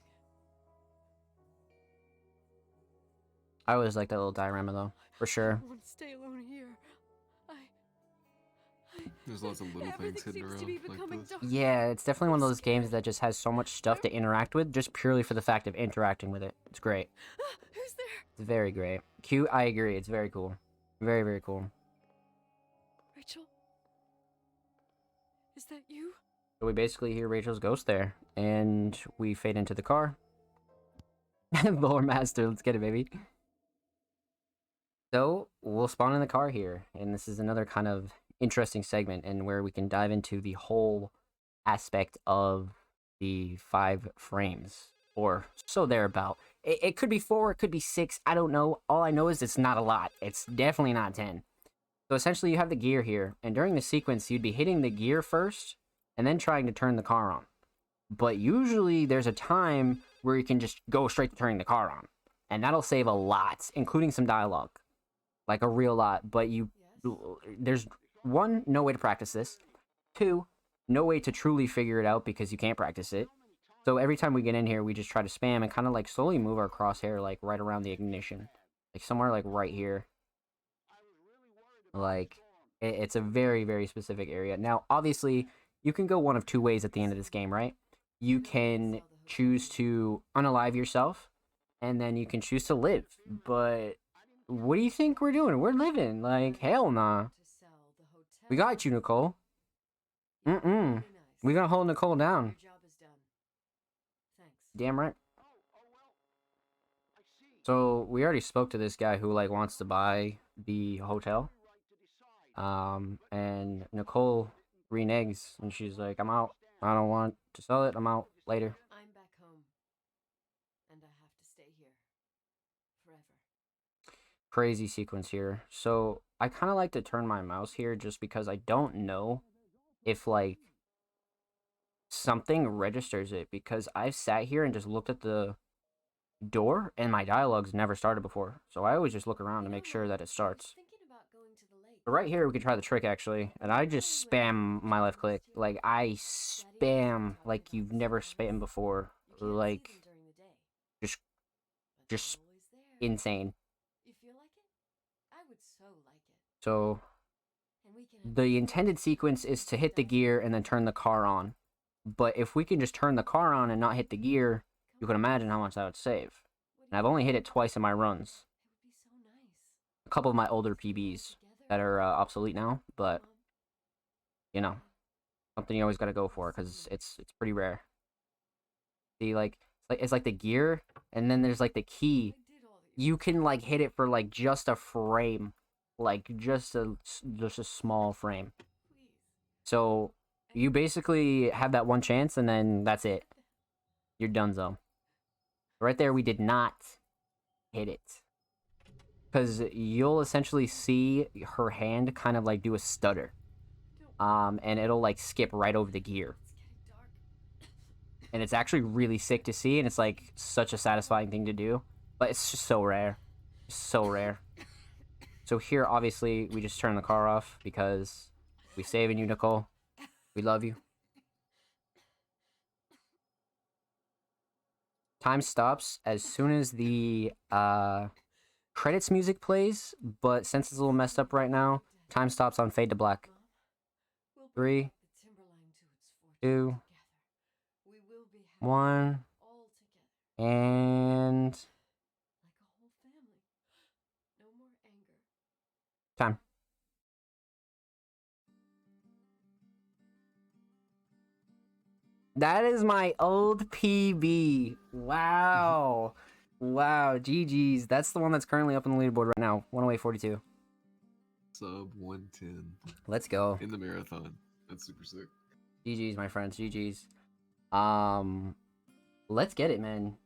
I always like that little diorama though, for sure. I want to stay alone here. There's lots of little things Everything hidden seems around to be like becoming this. dark. Yeah, it's definitely one of I'm those games scared. that just has so much stuff to interact with, just purely for the fact of interacting with it. It's great. Who's there? It's very great. Cute, I agree. It's very cool. Very, very cool. Rachel? Is that you? So we basically hear Rachel's ghost there, and we fade into the car. Lore Master, let's get it, baby. So we'll spawn in the car here, and this is another kind of interesting segment, and where we can dive into the whole aspect of the 5 frames, or so thereabout. It could be 4, it could be 6, I don't know. All I know is it's not a lot. It's definitely not 10. So essentially you have the gear here, and during the sequence you'd be hitting the gear first, and then trying to turn the car on. But usually there's a time where you can just go straight to turning the car on, and that'll save a lot, including some dialogue. Like a real lot, but there's 1, no way to practice this. 2, no way to truly figure it out because you can't practice it. So every time we get in here, we just try to spam and kind of like slowly move our crosshair like right around the ignition. Like somewhere like right here. Like, it's a very, very specific area. Now, obviously, you can go one of 2 ways at the end of this game, right? You can choose to unalive yourself, and then you can choose to live. But what do you think we're doing? We're living. Like, hell nah. We got you, Nicole. We gonna hold Nicole down. Your job is done. Thanks. Damn right. So, we already spoke to this guy who, like, wants to buy the hotel. And Nicole reneges, and she's like, I'm out. I don't want to sell it. I'm out. Later. I'm back home. And I have to stay here. Forever. Crazy sequence here. So, I kind of like to turn my mouse here just because I don't know if, like, something registers it. Because I've sat here and just looked at the door, and my dialogue's never started before. So, I always just look around to make sure that it starts. But right here, we could try the trick, actually. And I just spam my left click. Like, I spam like you've never spammed before. Like, just insane. You feel like it? I would so like it. So, the intended sequence is to hit the gear and then turn the car on. But if we can just turn the car on and not hit the gear, you can imagine how much that would save. And I've only hit it twice in my runs. A couple of my older PBs that are obsolete now, but you know, something you always got to go for because it's pretty rare. See, like it's like the gear, and then there's like the key. You can like hit it for like just a frame, like just a small frame. So you basically have that one chance, and then that's it. You're done, Zomb. Right there, we did not hit it. Because you'll essentially see her hand kind of like do a stutter. And it'll like skip right over the gear. And it's actually really sick to see, and it's like such a satisfying thing to do. But it's just so rare. So rare. So here, obviously, we just turn the car off because we saving you, Nicole. We love you. Time stops as soon as the credits music plays, but since it's a little messed up right now, time stops on fade to black. 3, 2, 1, and time. That is my old PB. Wow. Wow, GG's. That's the one that's currently up on the leaderboard right now. 108.42. Sub 110. Let's go. In the marathon. That's super sick. GG's, my friends. GG's. Let's get it, man.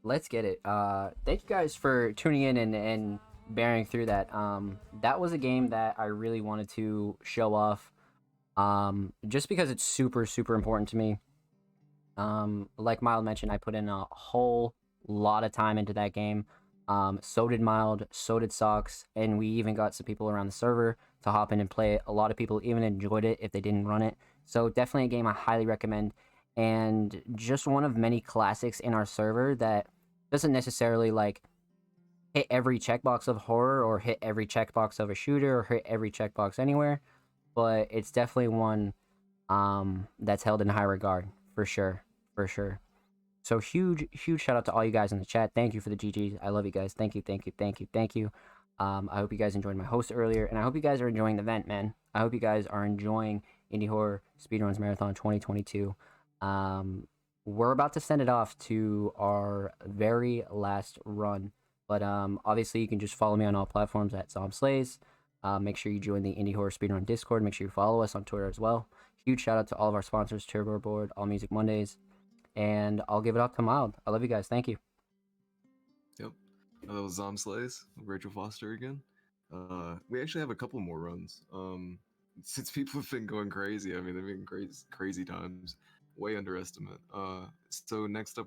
Let's get it. Thank you guys for tuning in and bearing through that. That was a game that I really wanted to show off. Just because it's super, super important to me. Like Mild mentioned, I put in a whole lot of time into that game. So did Mild, so did Socks, and we even got some people around the server to hop in and play it. A lot of people even enjoyed it if they didn't run it. So definitely a game I highly recommend, and just one of many classics in our server that doesn't necessarily like hit every checkbox of horror or hit every checkbox of a shooter or hit every checkbox anywhere, but it's definitely one that's held in high regard for sure. For sure. So huge shout out to all you guys in the chat. Thank you for the GGs. I love you guys. Thank you. I hope you guys enjoyed my host earlier, and I hope you guys are enjoying the event, man. I hope you guys are enjoying Indie Horror Speedruns Marathon 2022. We're about to send it off to our very last run, but obviously you can just follow me on all platforms at Zomb Slays. Make sure you join the Indie Horror Speedrun Discord. Make sure you follow us on Twitter as well. Huge shout out to all of our sponsors, Turbo Board, All Music Mondays, and I'll give it up to Mild. I love you guys. Thank you. Yep. That was Zomb Slays, Rachel Foster again. We actually have a couple more runs. Since people have been going crazy, I mean, they've been crazy times. Way underestimate. So next up,